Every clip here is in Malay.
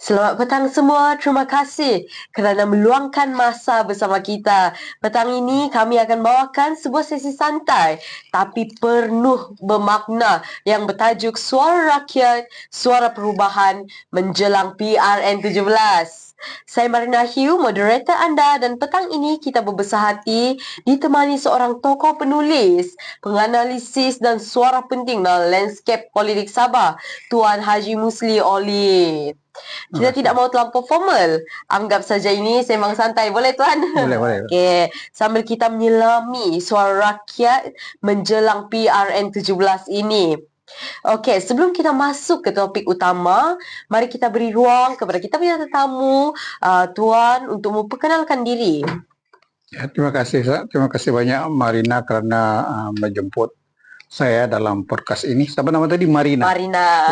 Selamat petang semua. Terima kasih kerana meluangkan masa bersama kita. Petang ini kami akan bawakan sebuah sesi santai tapi penuh bermakna yang bertajuk Suara Rakyat, Suara Perubahan menjelang PRN 17. Saya Marina Hiu, moderator anda, dan petang ini kita berbesar hati ditemani seorang tokoh penulis, penganalisis dan suara penting dalam landscape politik Sabah, Tuan Haji Musli Olid. Kita tidak mau terlampau formal. Anggap saja ini sembang santai. Boleh, Tuan? Boleh. Okey. Sambil kita menyelami suara rakyat menjelang PRN 17 ini. Okey, sebelum kita masuk ke topik utama, mari kita beri ruang kepada kita punya tetamu, Tuan, untuk memperkenalkan diri. Ya, terima kasih banyak Marina kerana menjemput saya dalam podcast ini. Siapa nama tadi? Marina.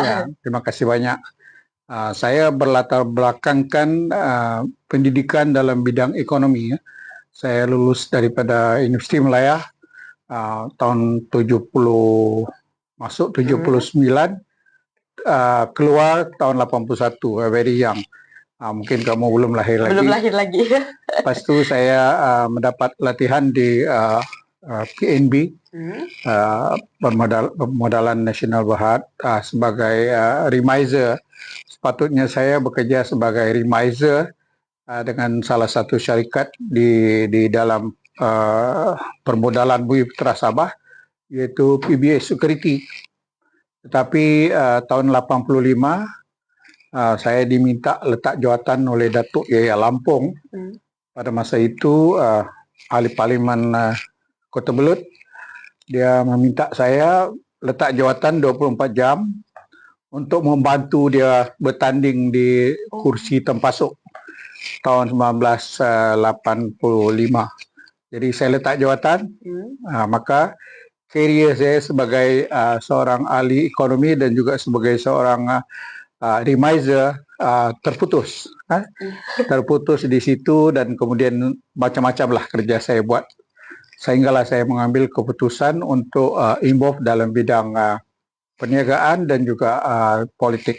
Ya, terima kasih banyak. Saya berlatar belakangkan pendidikan dalam bidang ekonomi. Ya. Saya lulus daripada Universiti Malaya tahun 70, masuk 79, keluar tahun 81, very young. Mungkin kamu belum lahir lagi. Belum lahir lagi. Lepas tu saya mendapat latihan di PNB, Permodalan Nasional Berhad, sebagai remiser. Sepatutnya saya bekerja sebagai remiser dengan salah satu syarikat di dalam permodalan Bumi Putra Sabah, iaitu PBS Security. Tetapi tahun 85 saya diminta letak jawatan oleh Datuk Yaya Lampung. Pada masa itu Ahli Parlimen Kota Belud, dia meminta saya letak jawatan 24 jam untuk membantu dia bertanding di kursi Tempasuk tahun 1985. Jadi saya letak jawatan, maka karier saya sebagai seorang ahli ekonomi dan juga sebagai seorang remiser terputus. Terputus di situ, dan kemudian macam-macam lah kerja saya buat. Sehinggalah saya mengambil keputusan untuk involve dalam bidang perniagaan dan juga politik.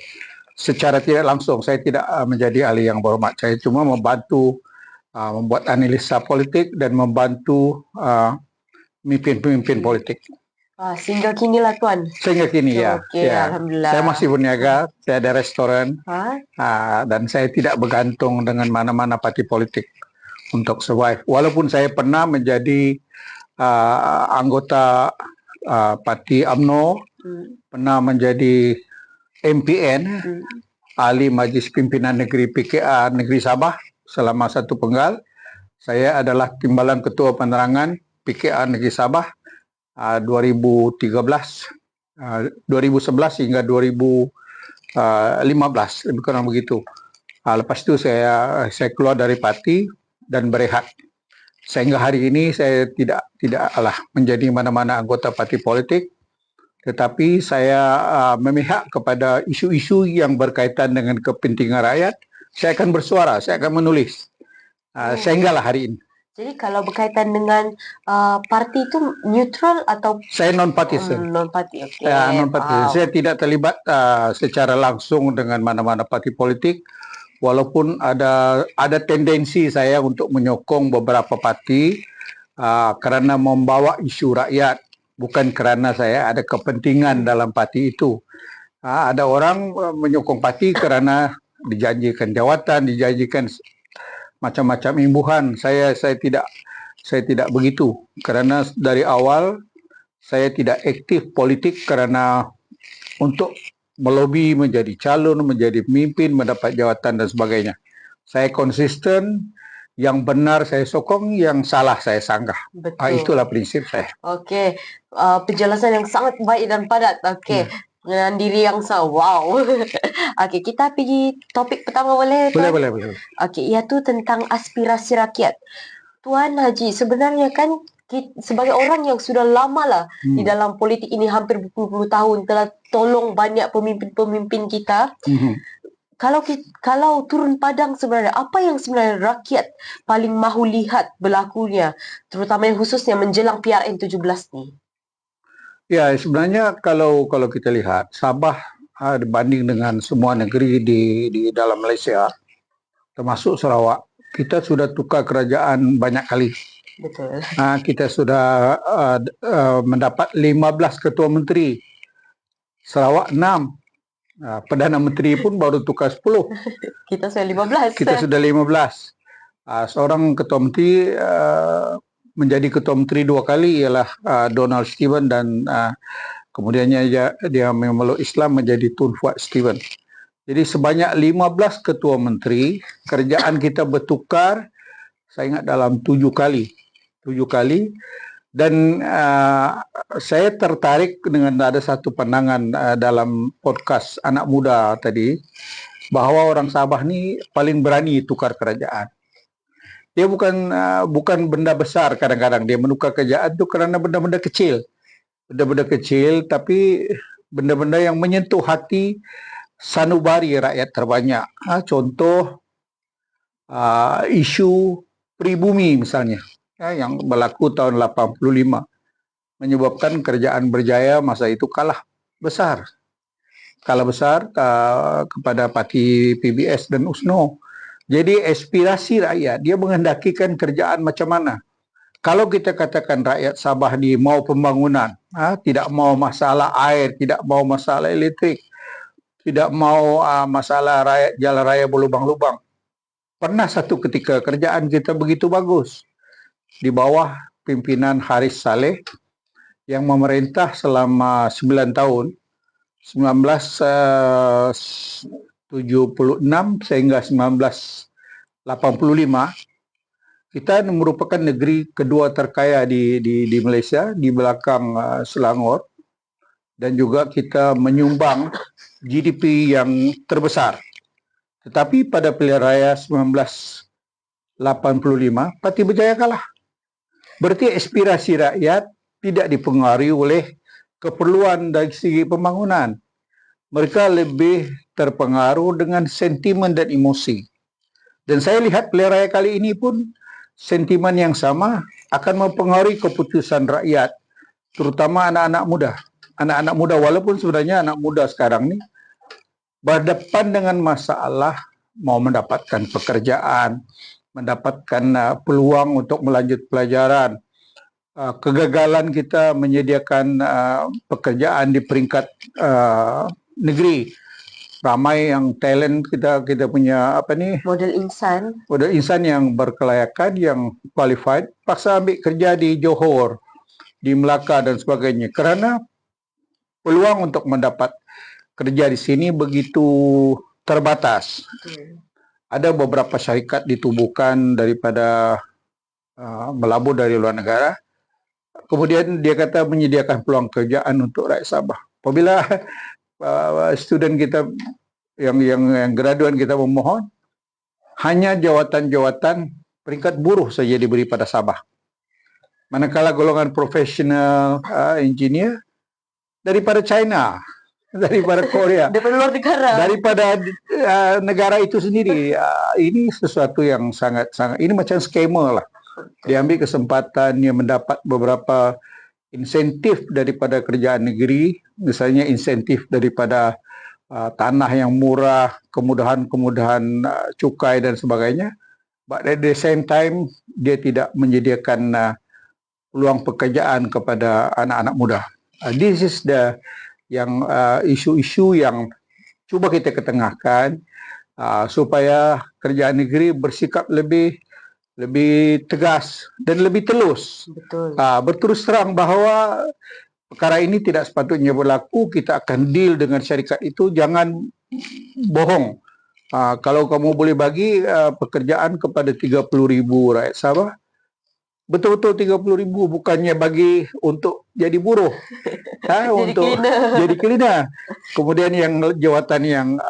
Secara tidak langsung, saya tidak menjadi ahli yang berhormat. Saya cuma membantu membuat analisa politik dan membantu pemimpin-pemimpin politik. Sehingga kini lah, Tuan. Sehingga kini, ya. Alhamdulillah. Saya masih berniaga, saya ada restoran, dan saya tidak bergantung dengan mana-mana parti politik untuk survive. Walaupun saya pernah menjadi anggota parti UMNO, pernah menjadi MPN, ahli Majlis Pimpinan Negeri PKA Negeri Sabah selama satu penggal. Saya adalah Timbalan Ketua Penerangan PKA Negeri Sabah 2011 hingga 2015, lebih kurang begitu. Lepas itu saya keluar dari parti dan berehat. Sehingga hari ini saya tidaklah menjadi mana-mana anggota parti politik, tetapi saya memihak kepada isu-isu yang berkaitan dengan kepentingan rakyat. Saya akan bersuara, saya akan menulis. Sehinggalah hari ini. Jadi kalau berkaitan dengan parti itu neutral atau? Saya non-parti. Non-parti, okey. Non-parti. Saya tidak terlibat secara langsung dengan mana-mana parti politik. Walaupun ada tendensi saya untuk menyokong beberapa parti kerana membawa isu rakyat, bukan kerana saya ada kepentingan dalam parti itu. Ada orang menyokong parti kerana dijanjikan jawatan, dijanjikan macam-macam imbuhan. Saya tidak begitu, kerana dari awal saya tidak aktif politik kerana untuk melobi menjadi calon, menjadi pemimpin, mendapat jawatan dan sebagainya. Saya konsisten, yang benar saya sokong, yang salah saya sanggah. Itulah prinsip saya. Okey, penjelasan yang sangat baik dan padat. Okey, dengan diri yang wow. Okey, kita pergi topik pertama, boleh? Boleh. Okey, iaitu tentang aspirasi rakyat. Tuan Haji, sebenarnya kan sebagai orang yang sudah lama lah di dalam politik ini, hampir berpuluh-puluh tahun, telah tolong banyak pemimpin-pemimpin kita. kalau turun padang sebenarnya, apa yang sebenarnya rakyat paling mahu lihat berlakunya, terutama yang khususnya menjelang PRN 17 ni? Ya, sebenarnya kalau kita lihat Sabah dibanding dengan semua negeri di dalam Malaysia, termasuk Sarawak, kita sudah tukar kerajaan banyak kali. Betul. Kita sudah mendapat 15 ketua menteri, Sarawak 6. Perdana Menteri pun baru tukar 10. Kita sudah 15. Kita sudah 15. Seorang ketua menteri menjadi ketua menteri 2 kali ialah Donald Stephen, dan kemudiannya dia memeluk Islam menjadi Tun Fuad Stephen. Jadi sebanyak 15 ketua menteri, kerajaan kita bertukar, saya ingat dalam 7 kali. Dan saya tertarik dengan ada satu pandangan dalam podcast anak muda tadi, bahawa orang Sabah ni paling berani tukar kerajaan. Dia bukan benda besar, kadang-kadang dia menukar kerajaan tu kerana benda-benda kecil. Benda-benda kecil, tapi benda-benda yang menyentuh hati sanubari rakyat terbanyak. Contoh isu pribumi misalnya, yang berlaku tahun 85, menyebabkan kerajaan Berjaya masa itu kalah besar kepada parti PBS dan USNO. Jadi aspirasi rakyat, dia menghendakikan kerajaan macam mana. Kalau kita katakan rakyat Sabah ni mau pembangunan, tidak mau masalah air, tidak mau masalah elektrik, tidak mau masalah jalan raya berlubang-lubang. Pernah satu ketika kerajaan kita begitu bagus di bawah pimpinan Haris Saleh yang memerintah selama 9 tahun, 1976 sehingga 1985. Kita merupakan negeri kedua terkaya di Malaysia, di belakang Selangor, dan juga kita menyumbang GDP yang terbesar. Tetapi pada pilihan raya 1985, Parti Berjaya kalah. Berarti aspirasi rakyat tidak dipengaruhi oleh keperluan dari segi pembangunan. Mereka lebih terpengaruh dengan sentimen dan emosi. Dan saya lihat pilihan raya kali ini pun sentimen yang sama akan mempengaruhi keputusan rakyat, terutama anak-anak muda. Anak-anak muda, walaupun sebenarnya anak muda sekarang ni berdepan dengan masalah mau mendapatkan pekerjaan, mendapatkan peluang untuk melanjut pelajaran. Kegagalan kita menyediakan pekerjaan di peringkat negeri. Ramai yang talent kita punya model insan yang berkelayakan, yang qualified, paksa ambil kerja di Johor, di Melaka dan sebagainya, kerana peluang untuk mendapat kerja di sini begitu terbatas. Ada beberapa syarikat ditubuhkan daripada melabur dari luar negara. Kemudian dia kata menyediakan peluang kerjaan untuk rakyat Sabah. Apabila student kita yang graduan kita memohon, hanya jawatan-jawatan peringkat buruh saja diberi pada Sabah. Manakala golongan profesional engineer daripada China, daripada Korea, daripada luar negara, daripada negara itu sendiri. Ini sesuatu yang sangat ini macam scammer lah. Dia ambil kesempatan, dia mendapat beberapa insentif daripada kerajaan negeri, misalnya insentif daripada tanah yang murah, kemudahan cukai dan sebagainya. But at the same time, dia tidak menyediakan peluang pekerjaan kepada anak-anak muda. This is isu-isu yang cuba kita ketengahkan supaya kerajaan negeri bersikap lebih tegas dan lebih telus. Betul. Berterus terang bahawa perkara ini tidak sepatutnya berlaku. Kita akan deal dengan syarikat itu. Jangan bohong. Kalau kamu boleh bagi pekerjaan kepada 30,000 rakyat Sabah, betul-betul 30,000, bukannya bagi untuk jadi buruh, untuk jadi cleaner. Kemudian yang jawatan yang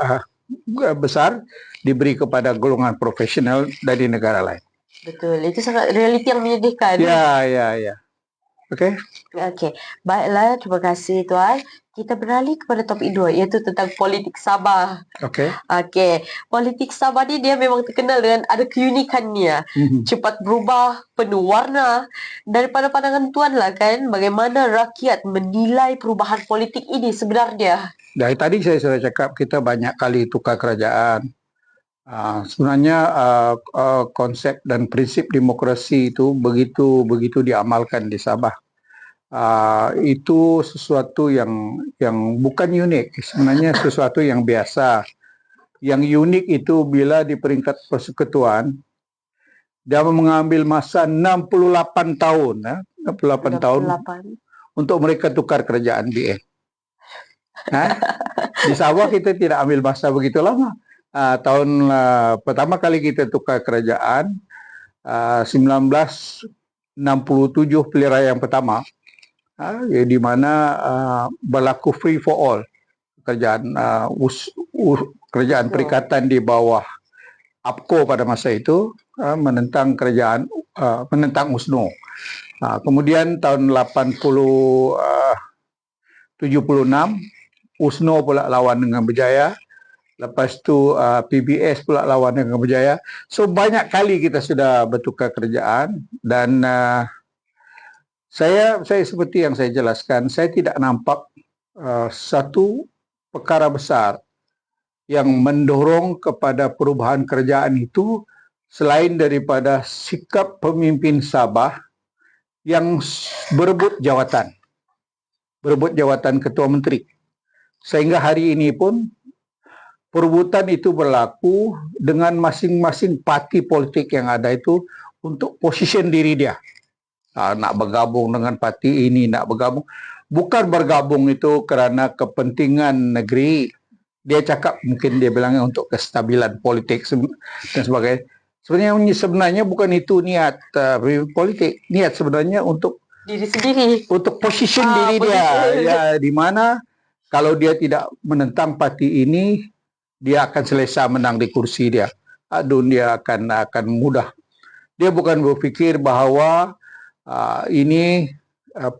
besar diberi kepada golongan profesional dari negara lain. Betul, itu sangat realiti yang menyedihkan. Ya. Okey? Okey, baiklah, terima kasih Tuan. Kita beralih kepada topik 2, iaitu tentang politik Sabah. Okey. Okey, politik Sabah ni dia memang terkenal dengan ada keunikannya. Cepat berubah, penuh warna. Daripada pandangan Tuan lah kan, bagaimana rakyat menilai perubahan politik ini sebenarnya? Dari tadi saya sudah cakap kita banyak kali tukar kerajaan. Sebenarnya konsep dan prinsip demokrasi itu begitu diamalkan di Sabah. Itu sesuatu yang bukan unik, sebenarnya sesuatu yang biasa. Yang unik itu bila di peringkat persekutuan dia mengambil masa 68 tahun, 68 tahun 68. untuk mereka tukar kerajaan BN. Di Sabah kita tidak ambil masa begitu lama. Tahun pertama kali kita tukar kerajaan 1967 pilihan raya yang pertama, di mana berlaku free for all, kerajaan kerajaan perikatan di bawah APCO pada masa itu menentang kerajaan menentang USNO. Kemudian tahun 76 USNO pula lawan dengan berjaya. Lepas tu PBS pula lawan dengan berjaya. So banyak kali kita sudah bertukar kerajaan dan saya seperti yang saya jelaskan, saya tidak nampak satu perkara besar yang mendorong kepada perubahan kerajaan itu selain daripada sikap pemimpin Sabah yang berebut jawatan ketua menteri. Sehingga hari ini pun perebutan itu berlaku dengan masing-masing parti politik yang ada itu untuk position diri dia. Nak bergabung dengan parti ini, nak bergabung. Bukan bergabung itu kerana kepentingan negeri. Dia cakap mungkin dia bilangnya untuk kestabilan politik dan sebagainya. Sebenarnya bukan itu niat politik. Niat sebenarnya untuk diri sendiri, untuk position diri dia. Ya, di mana kalau dia tidak menentang parti ini, dia akan selesa menang di kursi dia. Dia akan mudah. Dia bukan berfikir bahawa ini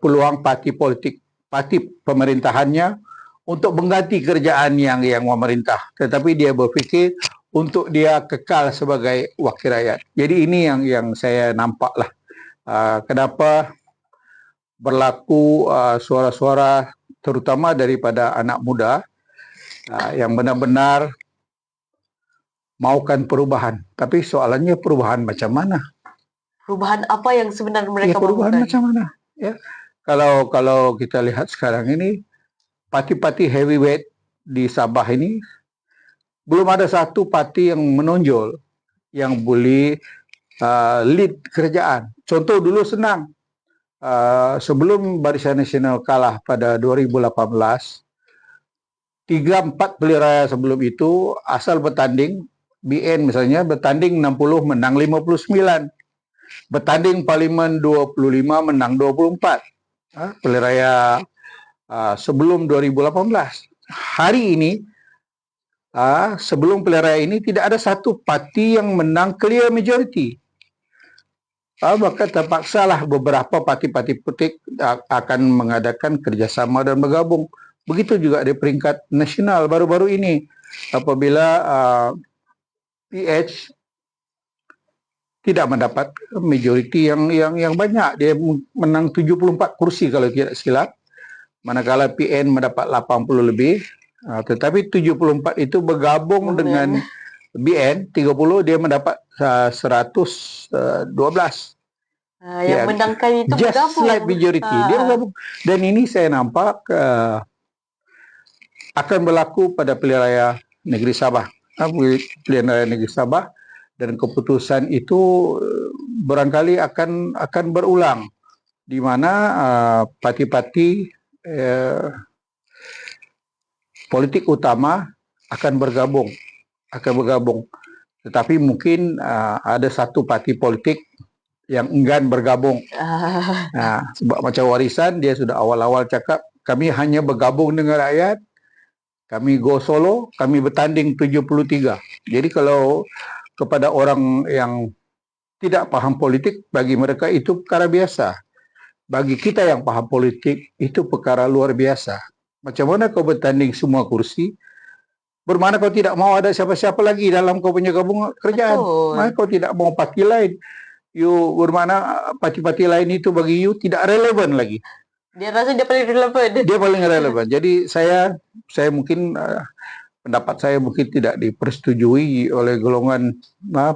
peluang parti politik, parti pemerintahannya untuk mengganti kerjaan yang memerintah. Tetapi dia berfikir untuk dia kekal sebagai wakil rakyat. Jadi ini yang saya nampaklah. Kenapa berlaku suara-suara terutama daripada anak muda yang benar-benar maukan perubahan. Tapi soalannya perubahan macam mana? Perubahan apa yang sebenarnya mereka perubahan mahukan? macam mana? Ya. Kalau kita lihat sekarang ini, parti-parti heavyweight di Sabah ini belum ada satu parti yang menonjol yang boleh lead kerajaan. Contoh dulu senang. Sebelum Barisan Nasional kalah pada 2018, 3-4 pilihan raya sebelum itu asal bertanding, BN misalnya bertanding 60 menang 59. Bertanding Parlimen 25 menang 24. Pilihan raya sebelum 2018. Hari ini sebelum pilihan raya ini tidak ada satu parti yang menang clear majority. Maka terpaksalah beberapa parti-parti politik akan mengadakan kerjasama dan bergabung. Begitu juga di peringkat nasional baru-baru ini apabila PH tidak mendapat majoriti yang banyak. Dia menang 74 kursi kalau tidak silap. Manakala PN mendapat 80 lebih. Tetapi 74 itu bergabung dengan BN 30, dia mendapat 112. Yang menangkan itu just bergabung. slight majority. Dia bergabung. Dan ini saya nampak akan berlaku pada pilihan raya negeri Sabah. Pilihan raya negeri Sabah. Dan keputusan itu barangkali akan berulang, di mana parti-parti politik utama akan bergabung. Tetapi mungkin ada satu parti politik yang enggan bergabung. Sebab macam Warisan, dia sudah awal-awal cakap, kami hanya bergabung dengan rakyat, kami go solo, kami bertanding 73. Jadi kalau kepada orang yang tidak paham politik, bagi mereka itu perkara biasa. bagi kita yang paham politik, itu perkara luar biasa. Macam mana kau bertanding semua kursi, bermana kau tidak mau ada siapa-siapa lagi dalam kau punya gabungan kerjaan. Betul. Mana kau tidak mau parti lain. Bermana parti-parti lain itu bagi you tidak relevan lagi. Dia rasa dia paling relevan. Dia paling relevan. Jadi saya mungkin pendapat saya mungkin tidak dipersetujui oleh golongan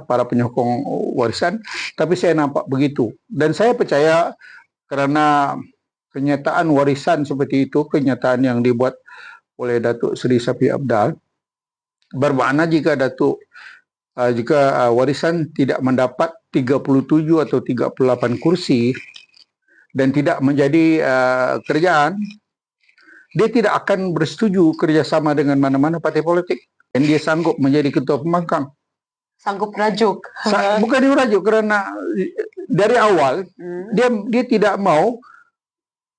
para penyokong warisan, tapi saya nampak begitu. Dan saya percaya karena kenyataan warisan seperti itu, kenyataan yang dibuat oleh Datuk Seri Shafie Apdal, bermakna jika warisan tidak mendapat 37 atau 38 kursi dan tidak menjadi kerajaan, dia tidak akan bersetuju kerjasama dengan mana-mana parti politik. Dan dia sanggup menjadi ketua pembangkang. Sanggup rajuk. Bukan dia rajuk, kerana dari awal dia tidak mau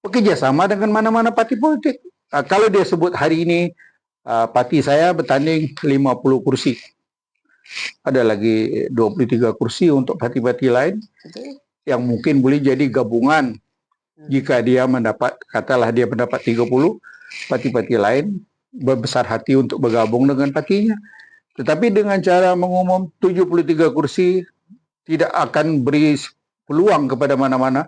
bekerjasama dengan mana-mana parti politik. Kalau dia sebut hari ini parti saya bertanding 50 kursi. Ada lagi 23 kursi untuk parti-parti lain yang mungkin boleh jadi gabungan. Jika dia mendapat, katalah dia mendapat 30, parti-parti lain berbesar hati untuk bergabung dengan partinya. Tetapi dengan cara mengumum 73 kursi, tidak akan beri peluang kepada mana-mana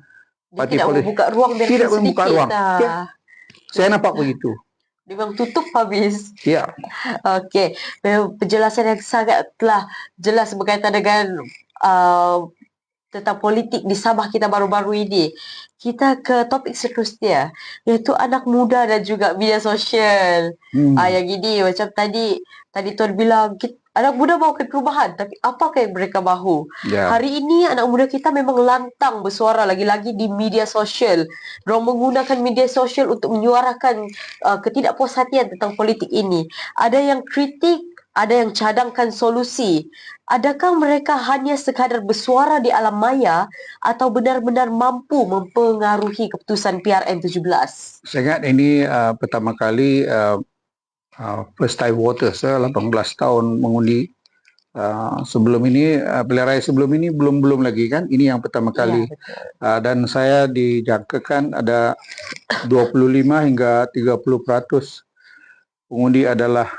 parti politik. Membuka ruang tidak membuka ruang. Ya. Saya nampak begitu. Dia memang tutup habis. Ya. Okey, penjelasan yang sangat telah jelas berkaitan dengan tentang politik di Sabah kita baru-baru ini. Kita ke topik seterusnya, iaitu anak muda dan juga media sosial. Yang ini macam tadi Tuan bilang, anak muda mahukan perubahan, tapi apakah yang mereka mahu? Hari ini anak muda kita memang lantang bersuara, lagi-lagi di media sosial. Mereka menggunakan media sosial untuk menyuarakan ketidakpuashatian tentang politik ini. Ada yang kritik, ada yang cadangkan solusi. Adakah mereka hanya sekadar bersuara di alam maya atau benar-benar mampu mempengaruhi keputusan PRN 17? Saya ingat ini pertama kali first time voters, 18 tahun mengundi. Sebelum ini, pilihan raya sebelum ini belum lagi kan. Ini yang pertama kali. Dan saya dijangkakan ada 25 hingga 30% pengundi adalah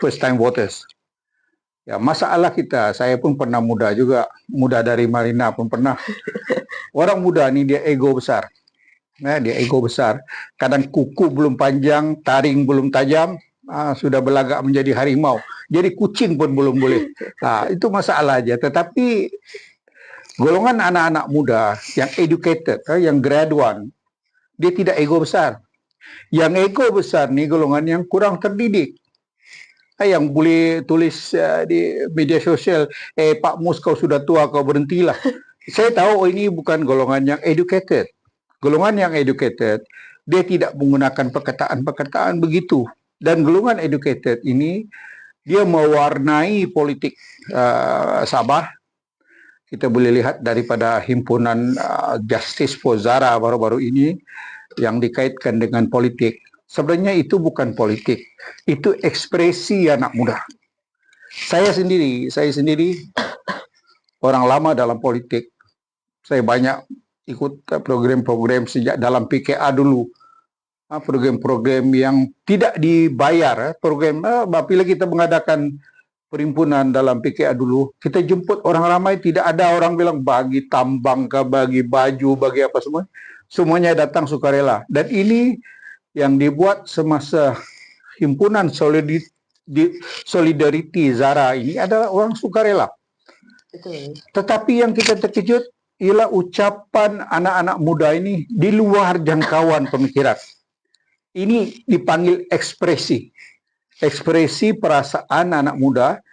first time voters. Ya, masalah kita, saya pun pernah muda juga, muda dari Marina pun pernah. Orang muda ni dia ego besar. Dia ego besar. Kadang kuku belum panjang, taring belum tajam, sudah belagak menjadi harimau. Jadi kucing pun belum boleh. Itu masalah aja. Tetapi golongan anak-anak muda yang educated, yang grade 1, dia tidak ego besar. Yang ego besar ni golongan yang kurang terdidik. Yang boleh tulis di media sosial, Pak Mus kau sudah tua, kau berhentilah. Saya tahu ini bukan golongan yang educated. Golongan yang educated, dia tidak menggunakan perkataan-perkataan begitu. Dan golongan educated ini, dia mewarnai politik Sabah. Kita boleh lihat daripada himpunan Justice for Zara baru-baru ini, yang dikaitkan dengan politik. Sebenarnya itu bukan politik, itu ekspresi anak muda. Saya sendiri orang lama dalam politik. Saya banyak ikut program-program sejak dalam PKA dulu. Program-program yang tidak dibayar. Program, apabila kita mengadakan perhimpunan dalam PKA dulu, kita jemput orang ramai, tidak ada orang bilang bagi tambang ke, bagi baju, bagi apa semua. Semuanya datang sukarela. Dan ini yang dibuat semasa himpunan Solidarity Zara ini adalah orang sukarela. Tetapi yang kita terkejut ialah ucapan anak-anak muda ini di luar jangkauan pemikiran. Ini dipanggil ekspresi. Ekspresi perasaan anak muda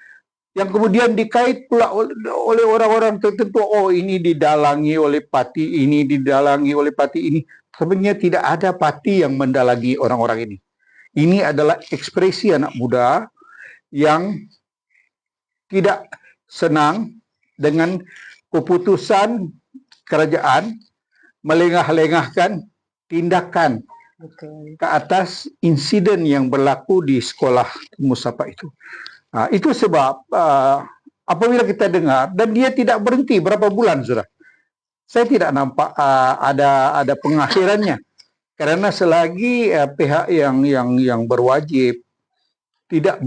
yang kemudian dikait pula oleh orang-orang tertentu. Oh, ini didalangi oleh parti ini, didalangi oleh parti ini. Sebenarnya tidak ada parti yang mendalangi orang-orang ini. Ini adalah ekspresi anak muda yang tidak senang dengan keputusan kerajaan melengah-lengahkan tindakan ke atas insiden yang berlaku di sekolah Musafah itu. Itu sebab apabila kita dengar, dan dia tidak berhenti berapa bulan sudah. saya tidak nampak ada pengakhirannya. Karena selagi pihak yang berwajib tidak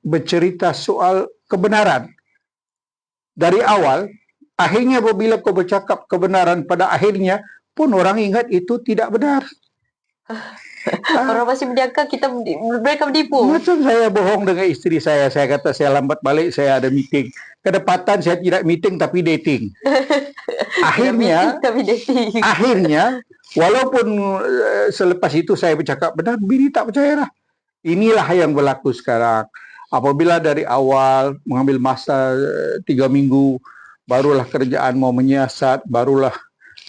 bercerita soal kebenaran dari awal, akhirnya apabila kau bercakap kebenaran pada akhirnya pun orang ingat itu tidak benar. Orang masih menyangka mereka menipu. Macam saya bohong dengan istri saya kata saya lambat balik, saya ada meeting. Kedapatan saya tidak meeting tapi dating. Akhirnya, walaupun selepas itu saya bercakap benar, bini tak percayalah. Inilah yang berlaku sekarang. Apabila dari awal mengambil masa 3 minggu, barulah kerjaan mau menyiasat, barulah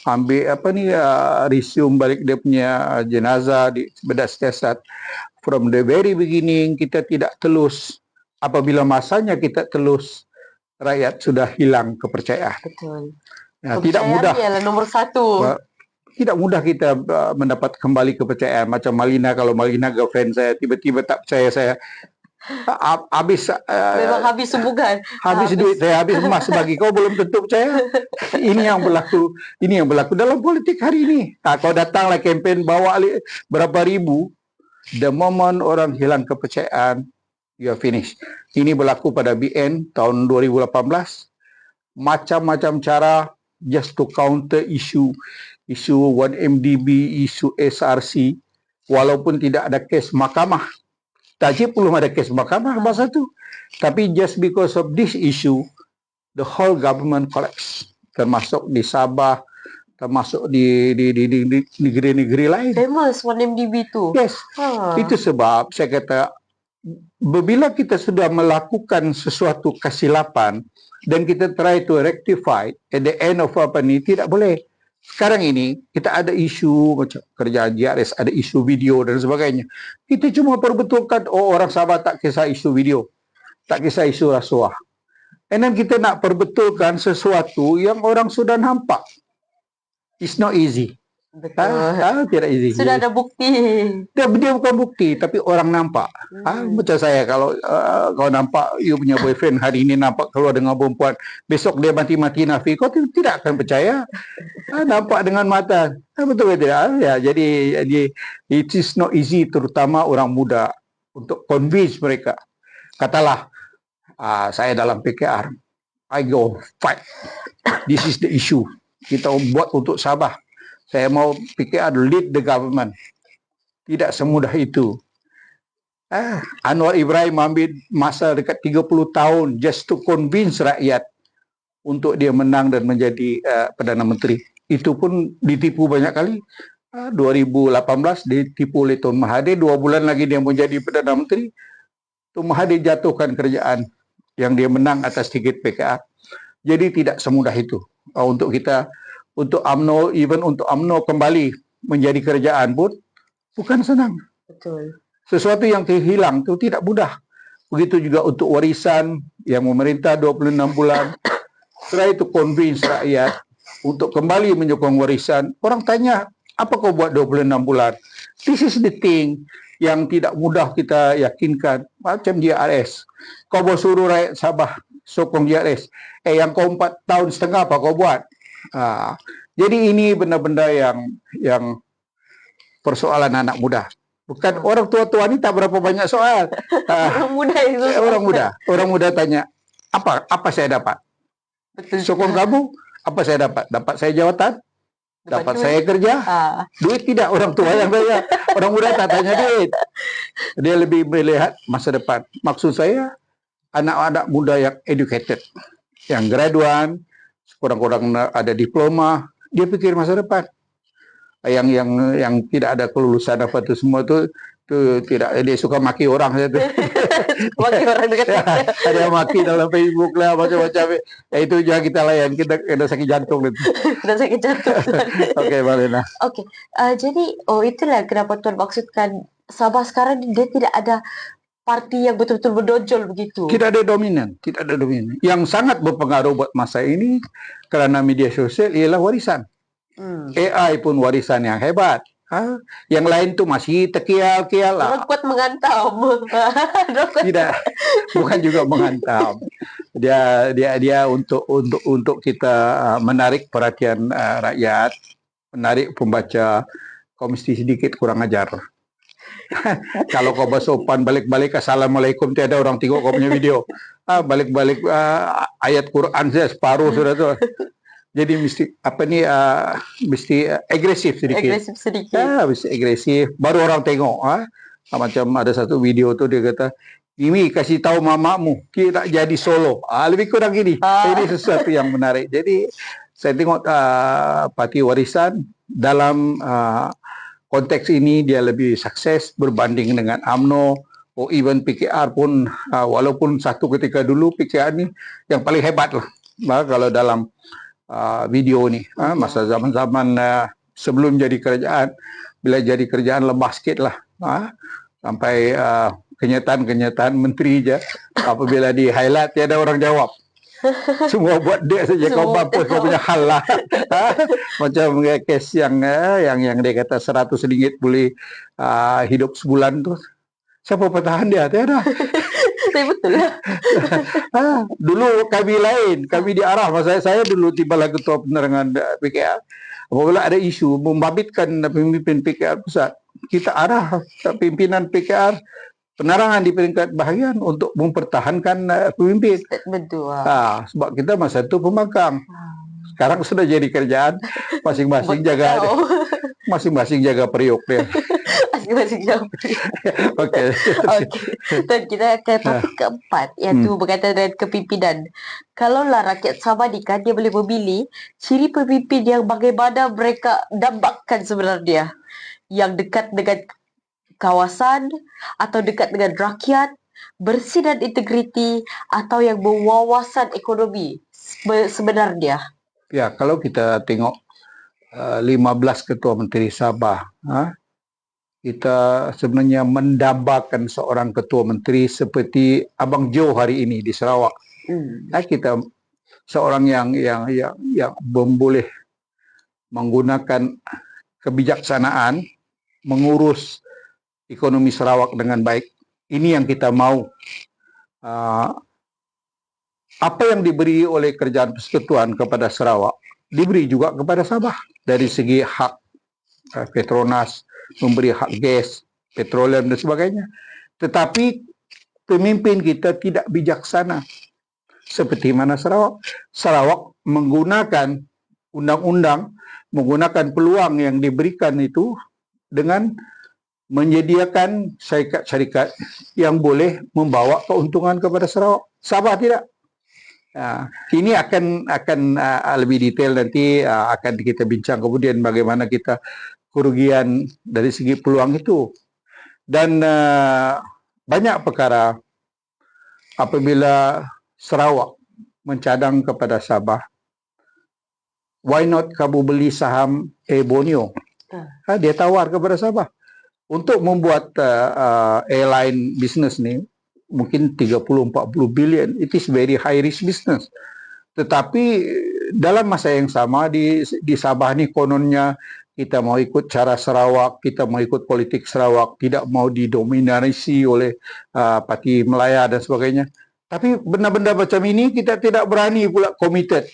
ambil resume balik dia punya jenazah di bedah siasat. From the very beginning kita tidak telus. Apabila masanya kita telus, rakyat sudah hilang kepercayaan. Betul. Ya, tidak mudah. Ialah nomor satu. Tidak mudah kita mendapat kembali kepercayaan. Macam Malina, kalau Malina girlfriend saya tiba-tiba tak percaya saya, habis memang habis sumbukan, habis duit saya, habis emas bagi kau, belum tentu percaya. Ini yang berlaku dalam politik hari ini. Kau datanglah kempen bawa berapa ribu, the moment orang hilang kepercayaan, you are finished. Ini berlaku pada BN tahun 2018. Macam-macam cara just to counter isu 1MDB, isu SRC, walaupun tidak ada kes mahkamah. Tajib belum ada kes mahkamah masa itu. Tapi just because of this issue, the whole government collapse. Termasuk di Sabah, termasuk di negeri-negeri lain. Famous 1MDB itu. Yes. Itu sebab saya kata, bila kita sudah melakukan sesuatu kesilapan dan kita try to rectify at the end of tidak boleh. Sekarang ini kita ada isu macam kerjaan JRS, ada isu video dan sebagainya. Kita cuma perbetulkan, orang Sabah tak kisah isu video, tak kisah isu rasuah. And then kita nak perbetulkan sesuatu yang orang sudah nampak. It's not easy. Betul. Tidak easy. Sudah ada bukti. Dia bukan bukti, tapi orang nampak. Macam saya, kalau kau nampak you punya boyfriend hari ini nampak keluar dengan perempuan, besok dia mati-mati nafi, kau tidak akan percaya. Nampak dengan mata. Betul ke tidak? Ya, jadi it is not easy, terutama orang muda, untuk convince mereka. Katalah, saya dalam PKR, I go fight. This is the issue. Kita buat untuk Sabah. Saya mau PKR lead the government. Tidak semudah itu. Anwar Ibrahim ambil masa dekat 30 tahun just to convince rakyat untuk dia menang dan menjadi Perdana Menteri. Itu pun ditipu banyak kali. 2018 ditipu oleh Tun Mahathir. 2 bulan lagi dia menjadi Perdana Menteri. Tun Mahathir jatuhkan kerajaan yang dia menang atas tiket PKR. Jadi tidak semudah itu untuk kita. Untuk UMNO, even untuk UMNO kembali menjadi kerajaan pun bukan senang. Betul. Sesuatu yang terhilang itu tidak mudah. Begitu juga untuk warisan yang memerintah 26 bulan. Setelah itu convince rakyat untuk kembali menyokong warisan. Orang tanya, apa kau buat 26 bulan? This is the thing yang tidak mudah kita yakinkan. Macam JRS. Kau mau suruh rakyat Sabah sokong JRS. Yang kau 4 tahun setengah apa kau buat? Jadi ini benda-benda yang persoalan anak muda. Bukan orang tua-tua ini tak berapa banyak soal. Orang muda itu. Orang muda tanya, apa saya dapat? Betul. Sokong kamu, apa saya dapat? Dapat saya jawatan? Dapat saya kerja? Duit tidak, orang tua yang tanya. Orang muda tak tanya duit. Dia lebih melihat masa depan. Maksud saya, anak-anak muda yang educated, yang graduan, kurang-kurang ada diploma, dia pikir masa depan. Yang tidak ada kelulusan apa itu semua tu tidak, dia suka maki orang saja tu. Maki orang dekat. Ada yang maki dalam Facebook lah macam-macam. Itu jangan kita layan, kita kena sakit jantung itu. Kena sakit jantung. Okey, Malina. Okey. Jadi itulah kenapa Tuan maksudkan Sabah sekarang dia tidak ada parti yang betul-betul menonjol begitu. Tidak ada dominan. Yang sangat berpengaruh buat masa ini kerana media sosial ialah warisan. AI pun warisan yang hebat. Yang lain tu masih terkial-kial lah. Orang kuat mengantam. Tidak, bukan juga mengantam. dia untuk kita menarik perhatian rakyat, menarik pembaca. Kau mesti sedikit kurang ajar. Kalau kau bersopan balik-balik assalamualaikum, tiada orang tengok kau punya video. Balik-balik ayat Quran saja separuh sudah tu. Jadi mesti agresif sedikit. Agresif sedikit. Mesti agresif. Baru orang tengok. Macam ada satu video tu dia kata, Mimi kasih tahu mamamu kita tak jadi solo. Lebih kurang gini. Ini sesuatu yang menarik. Jadi saya tengok Parti Warisan dalam konteks ini dia lebih sukses berbanding dengan UMNO. Even PKR pun walaupun satu ketika dulu PKR ni yang paling hebat lah. Kalau dalam video ni masa zaman-zaman sebelum jadi kerajaan, bila jadi kerajaan lemah sikit lah, sampai kenyataan menteri je apabila di highlight tiada orang jawab. Semua buat dia saja, kau mampus kau punya hal lah. Macam kes yang dia kata RM100 boleh hidup sebulan tu. Siapa pertahan dia? Tiada. Saya betul lah. Dulu kami lain, kami diarah. Masa saya dulu tibalah ketua penerangan PKR. Apabila ada isu membabitkan pemimpin PKR pusat, kita arah pimpinan PKR penerangan di peringkat bahagian untuk mempertahankan pemimpin. Betul. Sebab kita masa itu pembangkang. Sekarang sudah jadi kerjaan, masing-masing jaga periuk dia. Masing-masing jaga periuk. Okey. Dan kita ke topik keempat, iaitu berkaitan dengan kepimpinan. Kalaulah rakyat Sabah ni kan dia boleh memilih ciri pemimpin yang bagaimana mereka dambakan sebenarnya, yang dekat dengan kawasan atau dekat dengan rakyat, bersih dan integriti, atau yang berwawasan ekonomi sebenarnya. Ya, kalau kita tengok 15 ketua menteri Sabah, kita sebenarnya mendambakan seorang ketua menteri seperti Abang Jo hari ini di Sarawak. Kita seorang yang boleh menggunakan kebijaksanaan mengurus ekonomi Sarawak dengan baik. Ini yang kita mau. Apa yang diberi oleh kerajaan persekutuan kepada Sarawak diberi juga kepada Sabah dari segi hak Petronas, memberi hak gas, petroleum dan sebagainya. Tetapi pemimpin kita tidak bijaksana seperti mana Sarawak. Sarawak menggunakan undang-undang, menggunakan peluang yang diberikan itu dengan menyediakan syarikat-syarikat yang boleh membawa keuntungan kepada Sarawak. Sabah tidak. Ini akan lebih detail nanti, akan kita bincang kemudian bagaimana kita kerugian dari segi peluang itu. Dan banyak perkara apabila Sarawak mencadang kepada Sabah, why not kamu beli saham Borneo? Dia tawar kepada Sabah untuk membuat airline business ni mungkin 30-40 bilion. It is very high risk business. Tetapi dalam masa yang sama di Sabah ni kononnya kita mau ikut cara Sarawak, kita mau ikut politik Sarawak, tidak mau didominasi oleh Parti Melaya dan sebagainya. Tapi benda-benda macam ini kita tidak berani pula committed.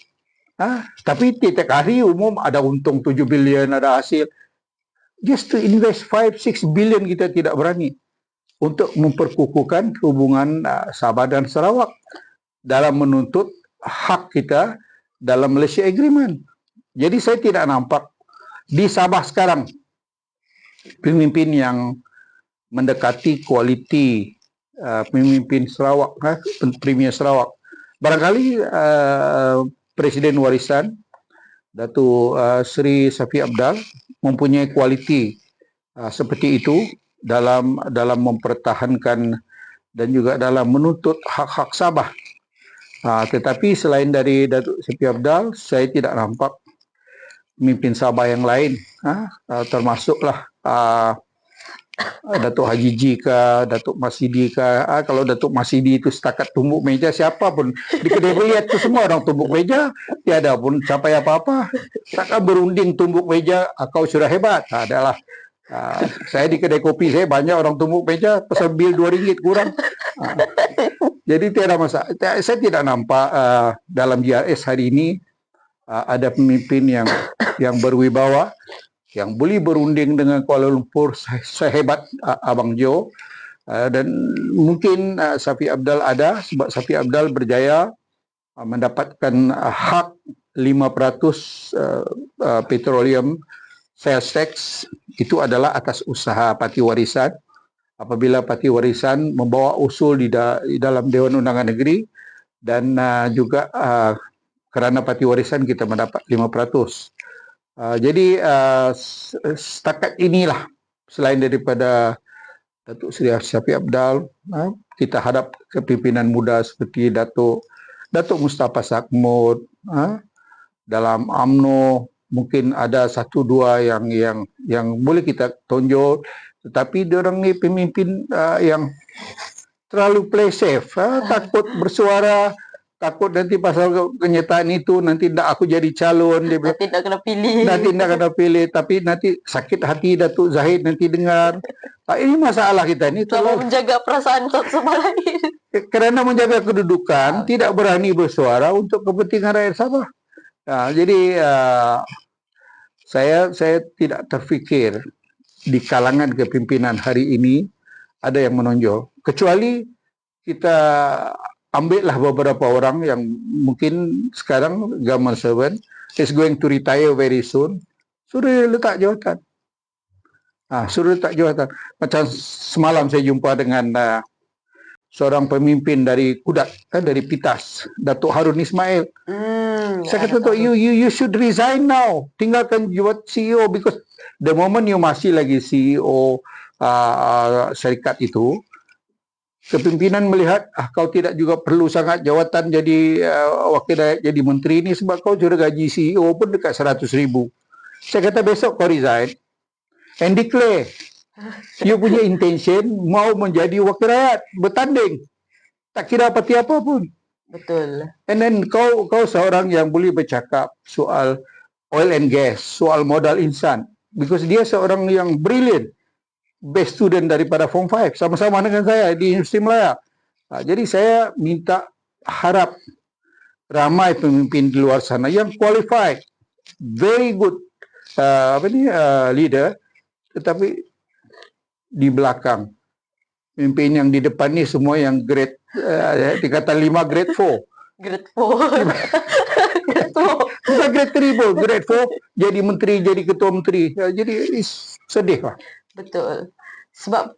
Tapi tiap hari umum ada untung 7 bilion, ada hasil. Just to invest 5-6 billion kita tidak berani untuk memperkukuhkan hubungan Sabah dan Sarawak dalam menuntut hak kita dalam Malaysia Agreement. Jadi saya tidak nampak di Sabah sekarang pemimpin yang mendekati kualiti pemimpin Sarawak, Premier Sarawak. Barangkali Presiden Warisan Datuk Seri Safi Abdal mempunyai kualiti seperti itu dalam mempertahankan dan juga dalam menuntut hak-hak Sabah. Tetapi selain dari Datuk Safi Abdal, saya tidak nampak pemimpin Sabah yang lain, termasuklah Datuk Haji Ji ke, Datuk Masidi ke. Kalau Datuk Masidi itu setakat tumbuk meja, siapa pun di kedai beliat tu semua orang tumbuk meja, tiada pun capai apa-apa. Takkan berunding tumbuk meja, kau sudah hebat. Adalah Saya di kedai kopi saya banyak orang tumbuk meja pasal bil RM2 kurang. Jadi tiada masalah. Saya tidak nampak dalam GRS hari ini ada pemimpin yang berwibawa, yang boleh berunding dengan Kuala Lumpur sehebat Abang Jo. Dan mungkin Safi Apdal ada, sebab Safi Apdal berjaya mendapatkan hak 5% petroleum sales tax. Itu adalah atas usaha parti warisan. Apabila parti warisan membawa usul di dalam Dewan Undangan Negeri, dan juga kerana parti warisan kita mendapat 5%. Jadi setakat inilah, selain daripada Datuk Seri Safi Apdal, kita harap kepimpinan muda seperti Datuk Mustafa Sakmud, dalam UMNO mungkin ada satu dua yang boleh kita tonjol, tetapi diorang ni pemimpin yang terlalu play safe, takut bersuara, takut nanti pasal kenyataan itu nanti tak aku jadi calon, dia Nanti tak kena pilih. nanti tak kena pilih, tapi nanti sakit hati Datuk Zahid nanti dengar. Ini masalah kita ni Selalu menjaga perasaan satu sama lain. kerana menjaga kedudukan, tidak berani bersuara untuk kepentingan rakyat Sabah. Jadi saya tidak terfikir di kalangan kepimpinan hari ini ada yang menonjol, kecuali kita ambillah beberapa orang yang mungkin sekarang government servant is going to retire very soon, suruh letak jawatan. Suruh letak jawatan. Macam semalam saya jumpa dengan seorang pemimpin dari Kudat, dari Pitas, Datuk Harun Ismail. Saya kata, you should resign now. Tinggalkan buat CEO, because the moment you masih lagi CEO syarikat itu, kepimpinan melihat kau tidak juga perlu sangat jawatan jadi wakil rakyat, jadi menteri ini, sebab kau sudah gaji CEO pun dekat 100,000. Saya kata besok kau resign and declare you punya intention mau menjadi wakil rakyat, bertanding, tak kira parti apa pun. Betul. And then kau seorang yang boleh bercakap soal oil and gas, soal modal insan, because dia seorang yang brilliant, best student daripada Form 5, sama-sama dengan saya di Universiti Melaya. Jadi saya minta, harap ramai pemimpin di luar sana yang qualified, very good leader, tetapi di belakang, pemimpin yang di depan ni semua yang grade tingkatan 5, grade 4. Grade 4. Grade 4. Bukan grade 3 pun, grade 4 jadi menteri, jadi ketua menteri. Jadi sedih lah. Betul. Sebab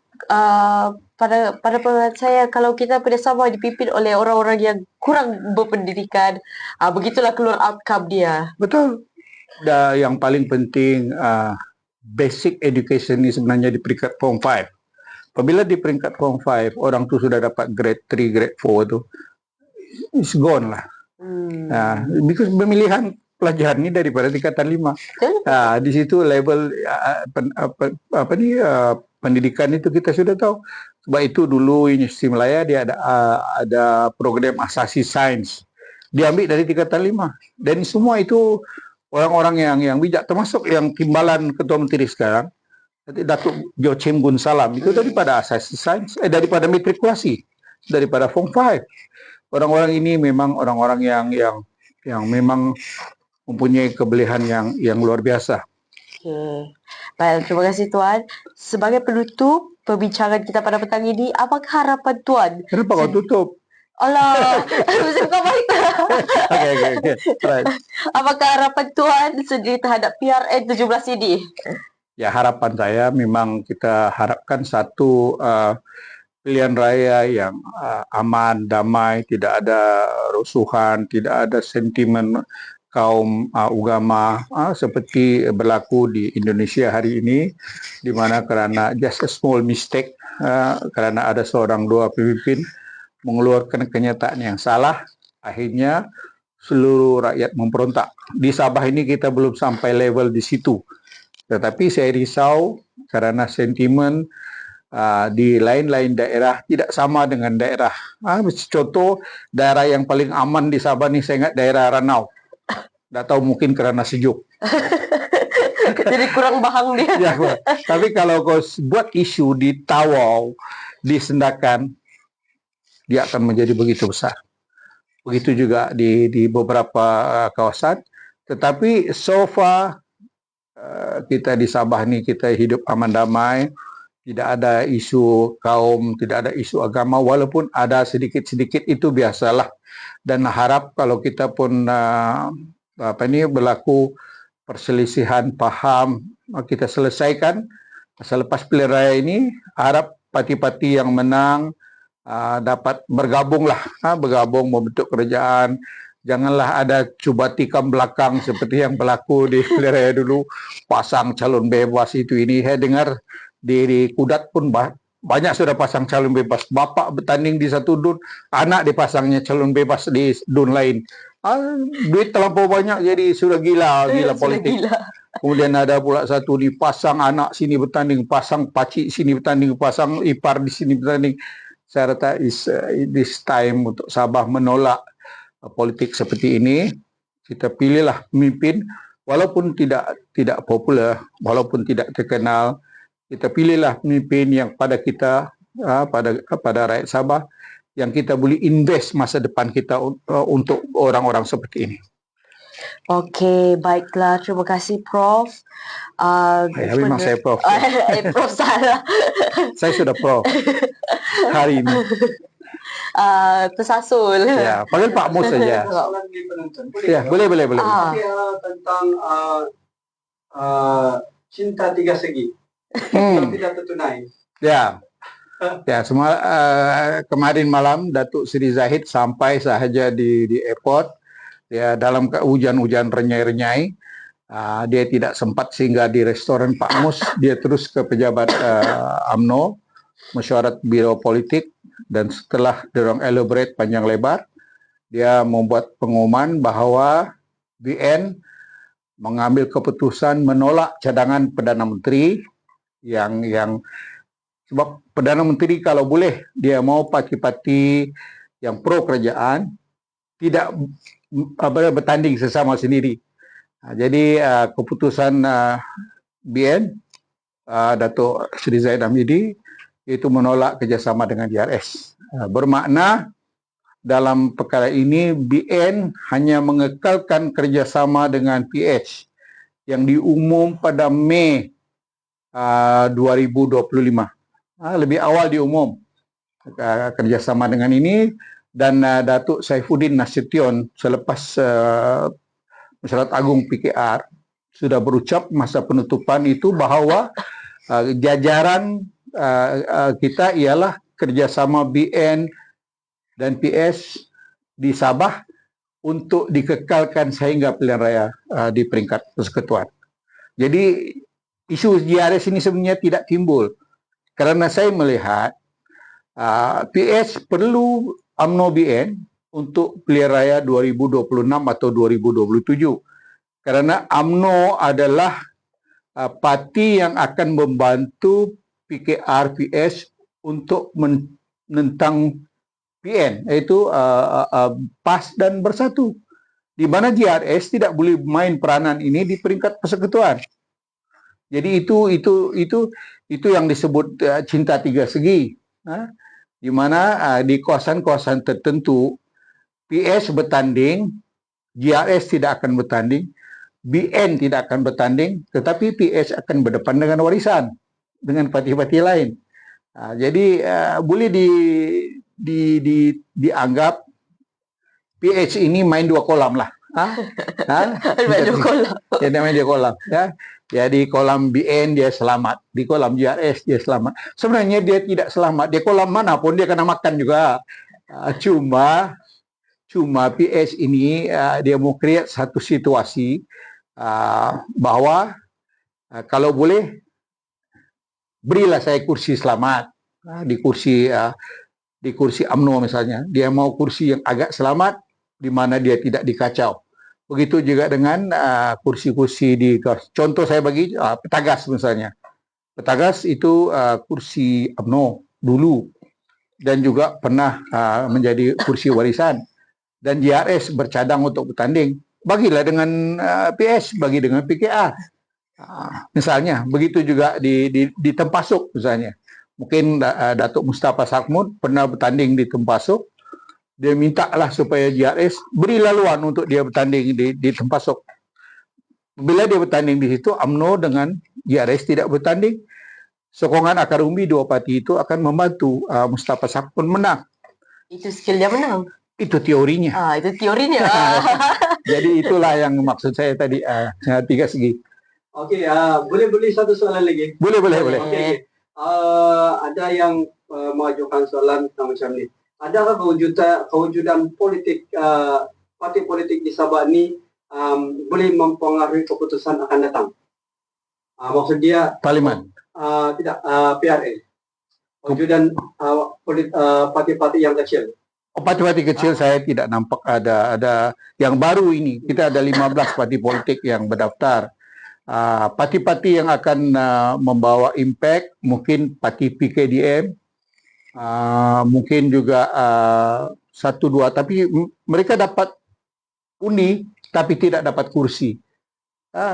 pada pandangan saya, kalau kita pada Sabah dipimpin oleh orang-orang yang kurang berpendidikan, begitulah keluar outcome dia. Betul. Dan yang paling penting, basic education ni sebenarnya di peringkat Form 5. Apabila di peringkat Form 5, orang tu sudah dapat grade 3, grade 4 tu, it's gone lah. Because pemilihan pelajaran ni daripada tingkatan 5. Di situ level pendidikan itu kita sudah tahu. Sebab itu dulu Universiti Melaya dia ada program asasi sains, diambil dari tingkatan 5. Dan semua itu orang-orang yang bijak, termasuk yang timbalan ketua menteri sekarang, Datuk Joachim Gunsalam, itu daripada asasi sains, daripada matrikulasi, daripada Form 5. Orang-orang ini memang orang-orang yang memang mempunyai kebolehan yang luar biasa. Okay. Baik, terima kasih Tuan. Sebagai penutup perbincangan kita pada petang ini, apakah harapan Tuan? Kenapa kau tutup? Allah, mesti bukan baik. Okay. Right. Apakah harapan Tuan sendiri terhadap PRN 17 ini? Ya, harapan saya memang kita harapkan satu pilihan raya yang aman, damai, tidak ada rusuhan, tidak ada sentimen kaum agama seperti berlaku di Indonesia hari ini, di mana kerana just a small mistake, kerana ada seorang dua pemimpin mengeluarkan kenyataan yang salah, akhirnya seluruh rakyat memberontak. Di Sabah ini kita belum sampai level di situ. Tetapi saya risau kerana sentimen di lain-lain daerah tidak sama dengan daerah. Contoh, daerah yang paling aman di Sabah ni saya ingat daerah Ranau. Tak tahu, mungkin kerana sejuk. Jadi kurang bahang dia. Ya, tapi kalau kau buat isu di Tawau, di Sendakan, dia akan menjadi begitu besar. Begitu juga di beberapa kawasan. Tetapi so far kita di Sabah ni kita hidup aman damai, tidak ada isu kaum, tidak ada isu agama, walaupun ada sedikit-sedikit itu biasalah. Dan harap kalau kita pun berlaku perselisihan paham, kita selesaikan selepas pilihan raya ini. Harap parti-parti yang menang dapat bergabunglah, bergabung membentuk kerajaan. Janganlah ada cuba tikam belakang seperti yang berlaku di pilihan raya dulu, pasang calon bebas itu ini. Saya dengar di Kudat pun banyak sudah pasang calon bebas. Bapak bertanding di satu dun, anak dipasangnya calon bebas di dun lain. Duit terlampau banyak, jadi sudah gila politik. Gila. Kemudian ada pula satu dipasang anak sini bertanding, pasang pakcik sini bertanding, pasang ipar di sini bertanding. Saya rasa this time untuk Sabah menolak politik seperti ini. Kita pilihlah pemimpin walaupun tidak popular, walaupun tidak terkenal. Kita pilihlah pemimpin yang pada kita, pada rakyat Sabah, yang kita boleh invest masa depan kita untuk orang-orang seperti ini. Okey, baiklah. Terima kasih, Prof. Memang saya Prof. Prof salah. Saya sudah Prof hari ini. Tersasul. Ya, panggil Pak Mus saja. Ya, boleh. Tentang cinta tiga segi. Kalau tidak tertunai. Ya, kemarin malam Datuk Seri Zahid sampai sahaja di airport. Dia dalam hujan-hujan renyai-renyai. Dia tidak sempat singgah di restoran Pak Mus. Dia terus ke pejabat UMNO, mesyuarat Biro Politik, dan setelah dorong elaborate panjang lebar, dia membuat pengumuman bahawa BN mengambil keputusan menolak cadangan Perdana Menteri yang sebab Perdana Menteri kalau boleh dia mau parti-parti yang pro kerajaan tidak bertanding sesama sendiri. Jadi keputusan BN Datuk Seri Zahid Hamidi itu menolak kerjasama dengan DRS. Bermakna dalam perkara ini BN hanya mengekalkan kerjasama dengan PH yang diumum pada Mei 2025. Lebih awal diumum kerjasama dengan ini, dan Datuk Saifuddin Nasution selepas Masyarakat Agung PKR sudah berucap masa penutupan itu bahawa jajaran kita ialah kerjasama BN dan PS di Sabah untuk dikekalkan sehingga pilihan raya di peringkat persekutuan. Jadi isu JRS ini sebenarnya tidak timbul kerana saya melihat PS perlu UMNO BN untuk pilihan raya 2026 atau 2027 kerana UMNO adalah parti yang akan membantu PKR PS untuk menentang PN, iaitu PAS dan Bersatu, di mana JRS tidak boleh main peranan ini di peringkat persekutuan. Jadi itu yang disebut cinta tiga segi, di mana di kawasan-kawasan tertentu PS bertanding, JRS tidak akan bertanding, BN tidak akan bertanding, tetapi PS akan berdepan dengan warisan dengan parti-parti lain. Jadi boleh dianggap PH ini main dua kolam lah. Main dua kolam. Dia main dua kolam. Ya. Jadi kolam BN dia selamat, di kolam JRS dia selamat. Sebenarnya dia tidak selamat, dia kolam mana pun dia kena makan juga. Cuma PH ini dia mau create satu situasi bahawa kalau boleh berilah saya kursi selamat di kursi UMNO misalnya. Dia mau kursi yang agak selamat di mana dia tidak dikacau. Begitu juga dengan kursi-kursi di contoh saya bagi Petagas misalnya. Petagas itu kursi UMNO dulu dan juga pernah menjadi kursi warisan, dan JRS bercadang untuk bertanding. Bagilah dengan PS, bagi dengan PKR. Misalnya, begitu juga di Tempasuk misalnya. Mungkin Datuk Mustafa Sarmud pernah bertanding di Tempasuk. Dia mintalah supaya GRS beri laluan untuk dia bertanding di Tempasuk. Bila dia bertanding di situ, UMNO dengan GRS tidak bertanding. Sokongan akar umbi dua parti itu akan membantu Mustafa Sarmud menang. Itu skill dia menang. Itu teorinya. Itu teorinya. Jadi itulah yang maksud saya tadi, tiga segi. Okey, boleh satu soalan lagi? Boleh. Okey. Ada yang mengajukan soalan macam ni. Adakah kewujudan politik parti politik di Sabah ni boleh mempengaruhi keputusan akan datang? Maksud dia Parlimen. tidak, PRL. Kewujudan parti-parti yang kecil. Parti-parti kecil saya tidak nampak ada yang baru ini. Kita ada 15 parti politik yang berdaftar. Parti-parti yang akan membawa impact mungkin parti PKDM, mungkin juga 1-2, tapi mereka dapat undi tapi tidak dapat kursi.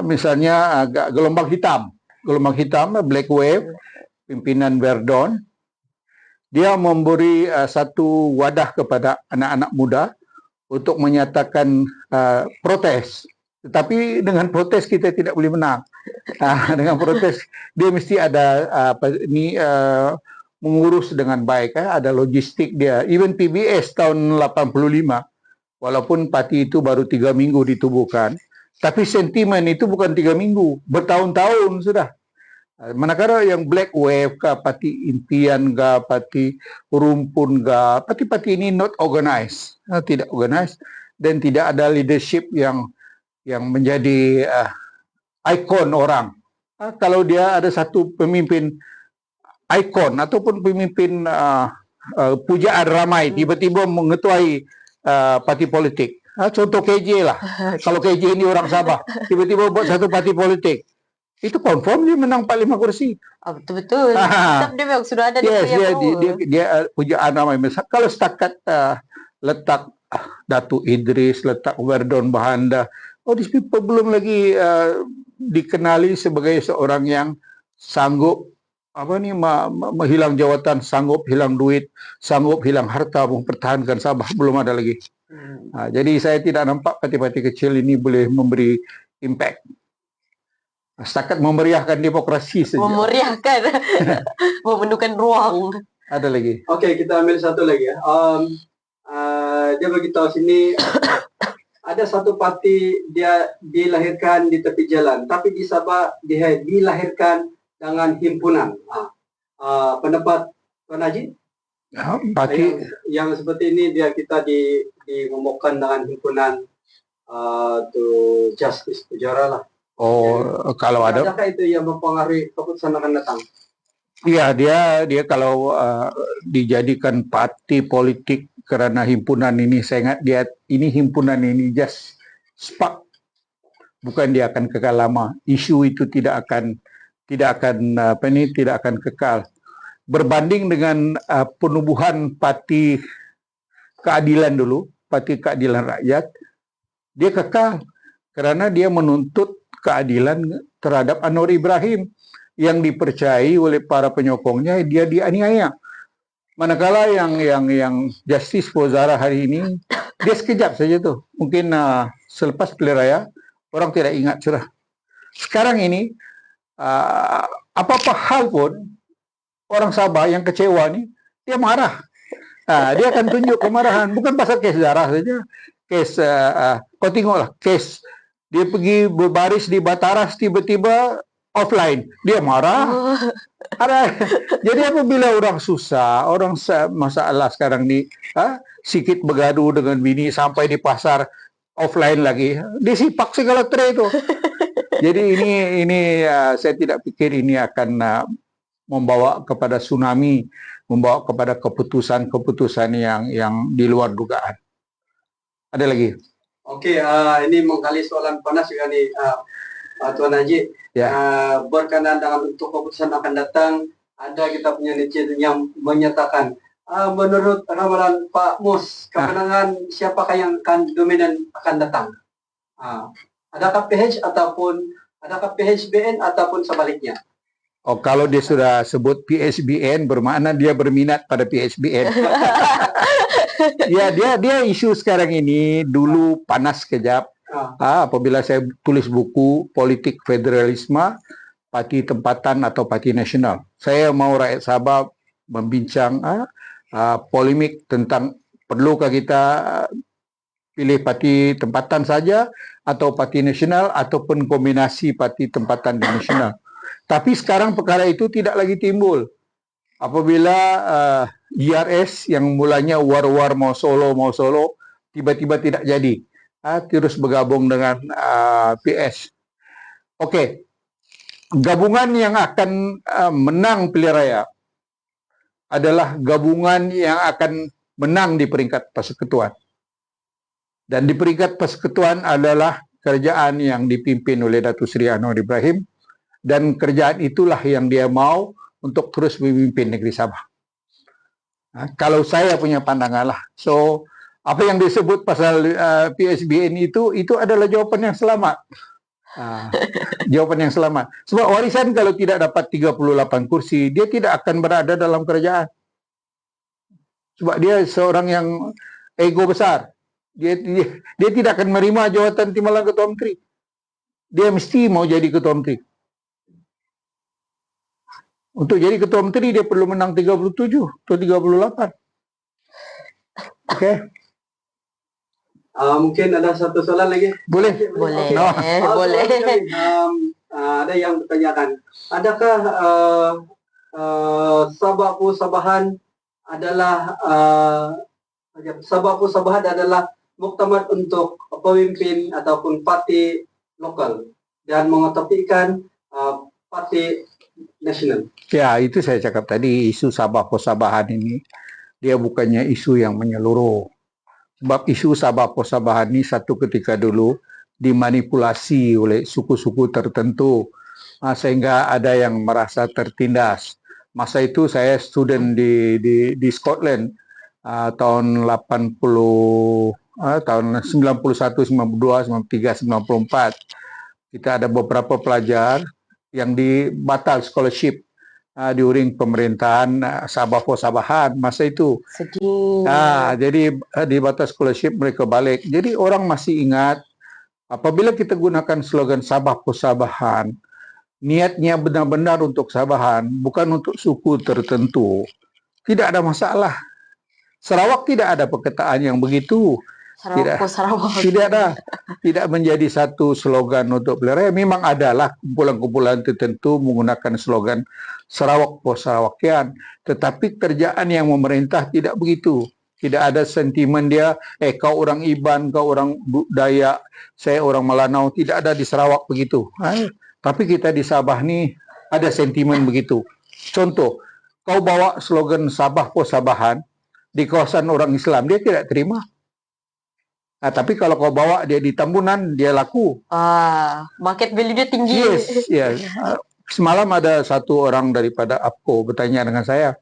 Misalnya gelombang hitam, Black Wave, pimpinan Verdon, dia memberi satu wadah kepada anak-anak muda untuk menyatakan protes. Tetapi dengan protes kita tidak boleh menang. Dengan protes dia mesti ada mengurus dengan baik. Ada logistik dia. Even PBS tahun 85, walaupun parti itu baru 3 minggu ditubuhkan, tapi sentimen itu bukan 3 minggu, bertahun-tahun sudah. Manakala yang Black Wave ke, parti impian ke, parti rumpun ke, parti-parti ini not organized, tidak organized, dan tidak ada leadership yang menjadi ikon orang. Kalau dia ada satu pemimpin ikon ataupun pemimpin pujaan ramai tiba-tiba mengetuai parti politik. Contoh KJ lah. Kalau KJ ini orang Sabah, tiba-tiba buat satu parti politik, itu confirm dia menang 45 kursi. Betul-betul. Tetap dia memang sudah ada dia pujaan ramai. Kalau setakat letak Datuk Idris, letak Verdon Bahanda, these people belum lagi dikenali sebagai seorang yang sanggup menghilang jawatan, sanggup hilang duit, sanggup hilang harta mempertahankan Sabah, belum ada lagi. Jadi saya tidak nampak parti-parti kecil ini boleh memberi impact. Setakat memeriahkan demokrasi saja. Memeriahkan, memenuhkan ruang. Ada lagi. Okey, kita ambil satu lagi ya. Dia beritahu sini ada satu parti dia dilahirkan di tepi jalan, tapi di Sabah dia dilahirkan dengan himpunan. Pendapat Tuan Haji? Parti yang seperti ini kita dimomokkan dengan himpunan to Justice Pujara lah. Kalau ada. Adakah itu yang mempengaruhi keputusan akan datang? Iya, dia kalau dijadikan parti politik kerana himpunan ini, saya ingat himpunan ini just spark, bukan dia akan kekal lama. Isu itu tidak akan kekal. Berbanding dengan penubuhan parti keadilan dulu, parti keadilan rakyat, dia kekal kerana dia menuntut keadilan terhadap Anwar Ibrahim yang dipercayai oleh para penyokongnya, dia dianiaya. Manakala yang Justice Pujara hari ini, dia sekejap saja tuh. Mungkin selepas pilihan raya, orang tidak ingat sudah. Sekarang ini, apa-apa hal pun, orang Sabah yang kecewa ni, dia marah. Dia akan tunjuk kemarahan. Bukan pasal kes darah saja. Kes, kau tengoklah, kes dia pergi berbaris di Bataras, tiba-tiba offline, dia marah. Jadi apabila orang susah, orang masalah sekarang ni, sikit bergaduh dengan bini sampai di pasar offline lagi, dia sipak segala tray itu. Jadi ini saya tidak fikir ini akan membawa kepada tsunami, membawa kepada keputusan-keputusan yang di luar dugaan. Ada lagi? Okey, ini menggali soalan panas juga nih, Tuan Haji. Berkenaan dengan untuk keputusan akan datang, ada kita punya netizen yang menyatakan, menurut ramalan Pak Mus, kemenangan siapakah yang akan dominan akan datang? Adakah PH ataupun Adakah PHBN ataupun sebaliknya? Oh, kalau dia sudah sebut PHBN, bermakna dia berminat pada PHBN. Ya, dia isu sekarang ini dulu panas kejap. Apabila saya tulis buku Politik Federalisme, Parti Tempatan atau Parti Nasional. Saya mau rakyat Sabah membincang polemik tentang perlukah kita pilih Parti Tempatan saja atau Parti Nasional ataupun kombinasi Parti Tempatan dan Nasional. Tapi sekarang perkara itu tidak lagi timbul. Apabila GRS yang mulanya war-war mau Solo, tiba-tiba tidak jadi. Terus bergabung dengan PS. Okey. Gabungan yang akan menang pilihan raya adalah gabungan yang akan menang di peringkat persekutuan. Dan di peringkat persekutuan adalah kerajaan yang dipimpin oleh Datuk Seri Anwar Ibrahim. Dan kerjaan itulah yang dia mau untuk terus memimpin negeri Sabah. Kalau saya punya pandangan lah. So, apa yang disebut pasal PHBN itu adalah jawapan yang selamat. Jawapan yang selamat. Sebab warisan kalau tidak dapat 38 kursi, dia tidak akan berada dalam kerajaan. Sebab dia seorang yang ego besar. Dia tidak akan menerima jawatan timbalan Ketua Menteri. Dia mesti mau jadi Ketua Menteri. Untuk jadi Ketua Menteri dia perlu menang 37 atau 38. Okey. Mungkin ada satu soalan lagi. Boleh. Boleh. Okay. Boleh. Ada yang bertanyakan, adakah Sabah Sabahan adalah muktamad untuk pemimpin ataupun parti lokal dan mengetepikan parti nasional? Ya, itu saya cakap tadi, isu Sabah Persabahan ini dia bukannya isu yang menyeluruh. Sebab isu Sabah Persabahan ini satu ketika dulu dimanipulasi oleh suku-suku tertentu sehingga ada yang merasa tertindas. Masa itu saya student di Scotland tahun 80 tahun 91, 92, 93, 94. Kita ada beberapa pelajar yang dibatal scholarship diuring pemerintahan Sabah Persabahan masa itu. Sedih. Jadi di batas scholarship mereka balik. Jadi orang masih ingat apabila kita gunakan slogan Sabah Persabahan, niatnya benar-benar untuk Sabahan, bukan untuk suku tertentu. Tidak ada masalah. Sarawak tidak ada perkataan yang begitu. Sarawak. Tidak ada. Tidak menjadi satu slogan untuk pilihan raya. Memang adalah kumpulan-kumpulan tertentu menggunakan slogan Sarawak Persarawakian. Tetapi kerjaan yang memerintah tidak begitu. Tidak ada sentimen dia, kau orang Iban, kau orang Dayak, saya orang Melanau. Tidak ada di Sarawak begitu. Tapi kita di Sabah ni ada sentimen begitu. Contoh, kau bawa slogan Sabah Persabahan di kawasan orang Islam, dia tidak terima. Tapi kalau kau bawa dia di Tambunan, dia laku. Market value dia tinggi. Yes. Semalam ada satu orang daripada APCO bertanya dengan saya.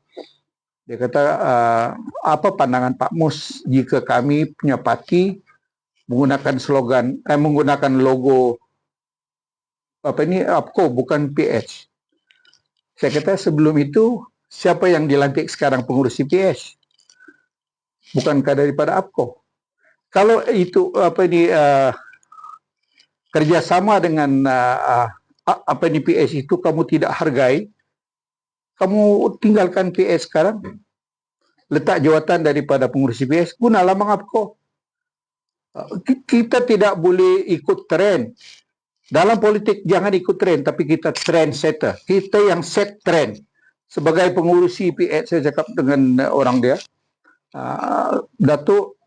Dia kata, apa pandangan Pak Mus jika kami punya parti menggunakan slogan, menggunakan logo APCO bukan PH. Saya kata sebelum itu siapa yang dilantik sekarang pengurusi PH? Bukankah daripada APCO? Kalau itu kerjasama dengan PH itu kamu tidak hargai, kamu tinggalkan PH sekarang, letak jawatan daripada pengurusi PH, gunalah APCO. Kita tidak boleh ikut trend. Dalam politik jangan ikut trend, tapi kita trendsetter. Kita yang set trend. Sebagai pengurusi PH, saya cakap dengan orang dia, Datuk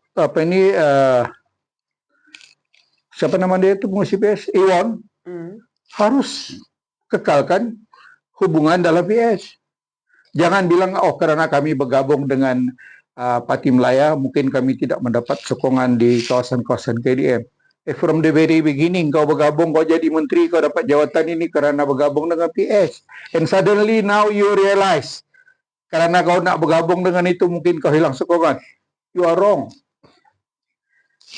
siapa nama dia itu pengurusi PH? Iwan harus kekalkan hubungan dalam PH. Jangan bilang karena kami bergabung dengan Parti Melayu mungkin kami tidak mendapat sokongan di kawasan-kawasan KDM. From the very beginning kau bergabung, kau jadi menteri, kau dapat jawatan ini kerana bergabung dengan PH. And suddenly now you realize kerana kau nak bergabung dengan itu mungkin kau hilang sokongan. You are wrong.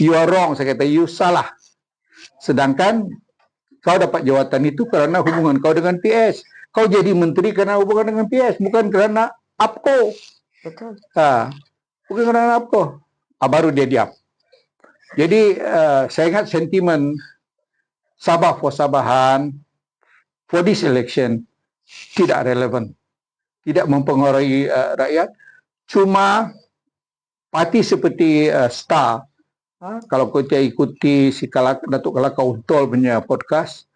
You are wrong. Saya kata you salah. Sedangkan Kau dapat jawatan itu karena hubungan kau dengan PS. Kau jadi menteri karena hubungan dengan PS, bukan karena APKO. Betul. Bukan karena APKO. Baru dia diam. Jadi saya ingat sentimen Sabah for Sabahan for this election tidak relevan, tidak mempengaruhi rakyat. Cuma parti seperti STAR, kalau kita ikuti si Datuk Kelakar Untol punya podcast,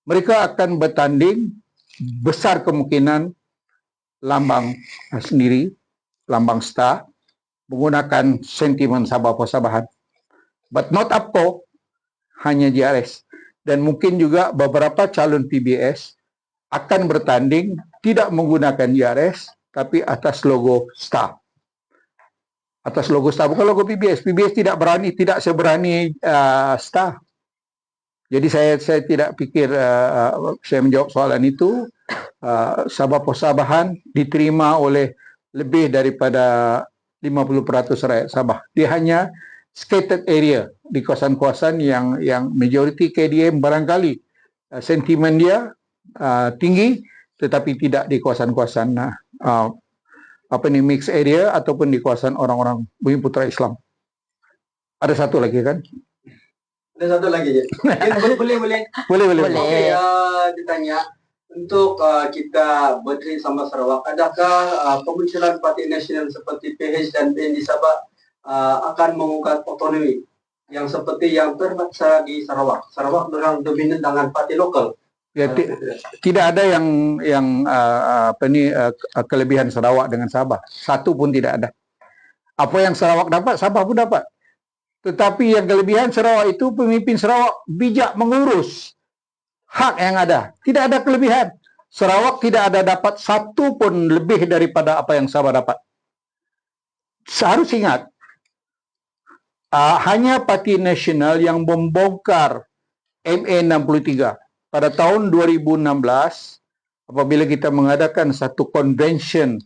mereka akan bertanding besar kemungkinan lambang sendiri, lambang STAR, menggunakan sentimen Sabah for Sabahan. But not APKO, hanya JRS. Dan mungkin juga beberapa calon PBS akan bertanding tidak menggunakan JRS, tapi atas logo STAR. Atas logo STAR, bukan logo PBS. PBS tidak seberani STAR. Jadi saya tidak pikir saya menjawab soalan itu. Sabah for Sabahan diterima oleh lebih daripada 50% rakyat Sabah. Dia hanya scattered area di kawasan-kawasan yang majoriti KDM barangkali sentimen dia tinggi, tetapi tidak di kawasan-kawasan mixed area ataupun di kawasan orang-orang Bumi Putra Islam. Ada satu lagi kan? Ada satu lagi je. Boleh. Okey, ditanya untuk kita berdiri sama Sarawak, adakah kemunculan parti nasional seperti PH dan PN di Sabah akan mengungkap otonomi yang seperti yang terbaca di Sarawak? Sarawak orang dominan dengan parti lokal. Ya, tidak ada yang kelebihan Sarawak dengan Sabah. Satu pun tidak ada. Apa yang Sarawak dapat, Sabah pun dapat. Tetapi yang kelebihan Sarawak itu pemimpin Sarawak bijak mengurus hak yang ada. Tidak ada kelebihan. Sarawak tidak ada dapat satu pun lebih daripada apa yang Sabah dapat. Harus ingat, hanya Parti Nasional yang membongkar MA63 pada tahun 2016 apabila kita mengadakan satu convention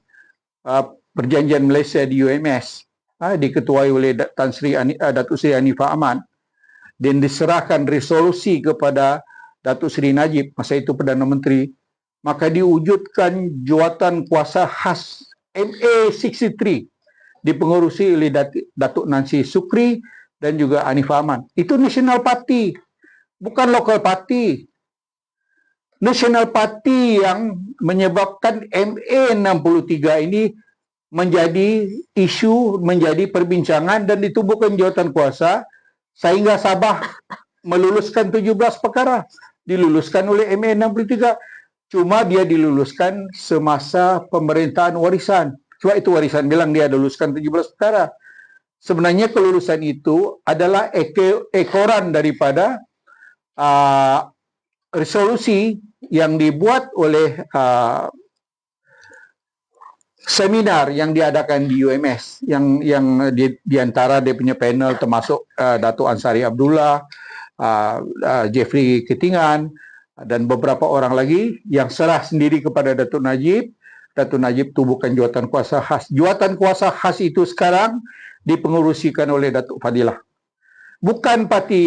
perjanjian Malaysia di UMS, diketuai oleh Datuk Seri Hanifah Ahmad, dan diserahkan resolusi kepada Datuk Seri Najib, masa itu Perdana Menteri, maka diwujudkan jawatan kuasa khas MA63 dipengurusi oleh Datuk Nancy Sukri dan juga Hanifah Ahmad. Itu National Party, bukan local party. National Party yang menyebabkan MA63 ini menjadi isu, menjadi perbincangan dan ditubuhkan jawatan kuasa sehingga Sabah meluluskan 17 perkara. Diluluskan oleh MA63. Cuma dia diluluskan semasa pemerintahan warisan. Sebab itu warisan bilang dia luluskan 17 perkara. Sebenarnya kelulusan itu adalah ekoran daripada resolusi yang dibuat oleh seminar yang diadakan di UMS yang di antara dia punya panel termasuk Datuk Ansari Abdullah, Jeffrey Ketingan dan beberapa orang lagi yang serah sendiri kepada Datuk Najib. Datuk Najib tubuhkan jawatan kuasa khas. Jawatan kuasa khas itu sekarang dipengurusikan oleh Datuk Fadilah. Bukan parti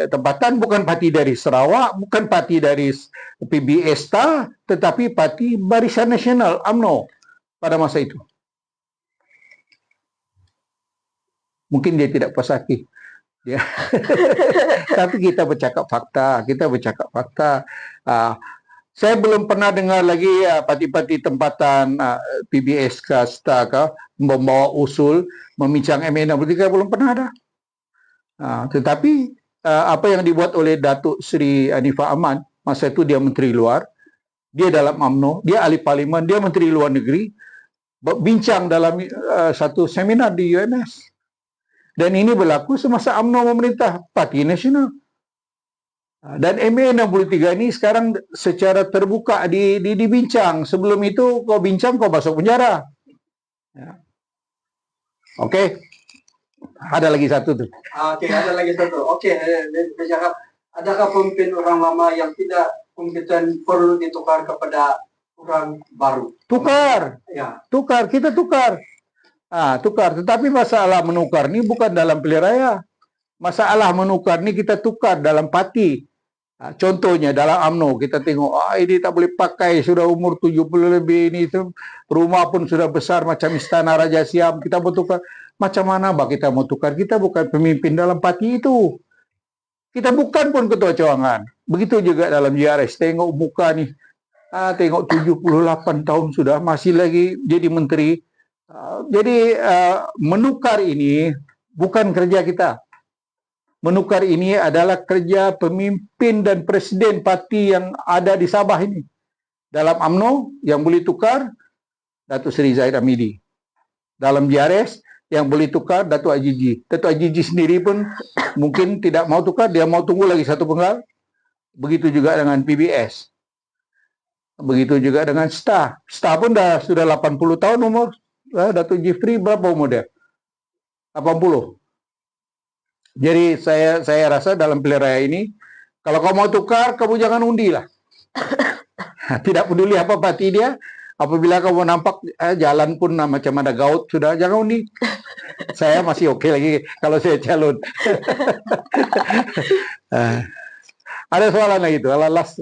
tempatan, bukan parti dari Sarawak, bukan parti dari PBS, tetapi parti Barisan Nasional UMNO pada masa itu. Mungkin dia tidak puas hati. Ya. Tapi kita bercakap fakta. Saya belum pernah dengar lagi parti-parti tempatan PBS ke STAR ke membawa usul membincang MA63, belum pernah ada. Tetapi apa yang dibuat oleh Datuk Seri Hanifah Ahmad, masa itu dia Menteri Luar, dia dalam UMNO, dia ahli parlimen, dia Menteri Luar Negeri, bincang dalam satu seminar di UMS. Dan ini berlaku semasa UMNO memerintah Parti Nasional. Dan MA63 ini sekarang secara terbuka dibincang. Sebelum itu kau bincang, kau masuk penjara. Ya. Okey. Ada lagi satu tu. Ada lagi satu. Okey, dia cakap, adakah pemimpin orang lama yang tidak kompeten perlu ditukar kepada orang baru? Tukar. Ya. Tukar, kita tukar. Tukar. Tetapi masalah menukar ni bukan dalam pilihan raya. Masalah menukar ni kita tukar dalam parti. Contohnya dalam UMNO kita tengok ini tak boleh pakai, sudah umur 70 lebih, ini itu rumah pun sudah besar macam istana Raja Siam, kita mau tukar. Macam mana kita mau tukar? Kita bukan pemimpin dalam parti itu. Kita bukan pun ketua cawangan. Begitu juga dalam JRS, tengok muka nih, tengok 78 tahun sudah masih lagi jadi menteri. Jadi menukar ini bukan kerja kita. Menukar ini adalah kerja pemimpin dan presiden parti yang ada di Sabah ini. Dalam UMNO yang boleh tukar Datuk Seri Zahid Hamidi. Dalam JRS yang boleh tukar Datuk Ajiji. Datuk Ajiji sendiri pun mungkin tidak mau tukar, dia mau tunggu lagi satu penggal. Begitu juga dengan PBS. Begitu juga dengan STA. STA pun sudah 80 tahun umur. Datuk Jifri berapa umur dia? 80. Jadi saya rasa dalam pilihan raya ini, kalau kau mau tukar, kamu jangan undi lah. Tidak peduli apa parti dia, apabila kamu nampak jalan pun macam ada gaut, sudah jangan undi. Saya masih oke lagi kalau saya calon. Ada soalan lagi itu, alas.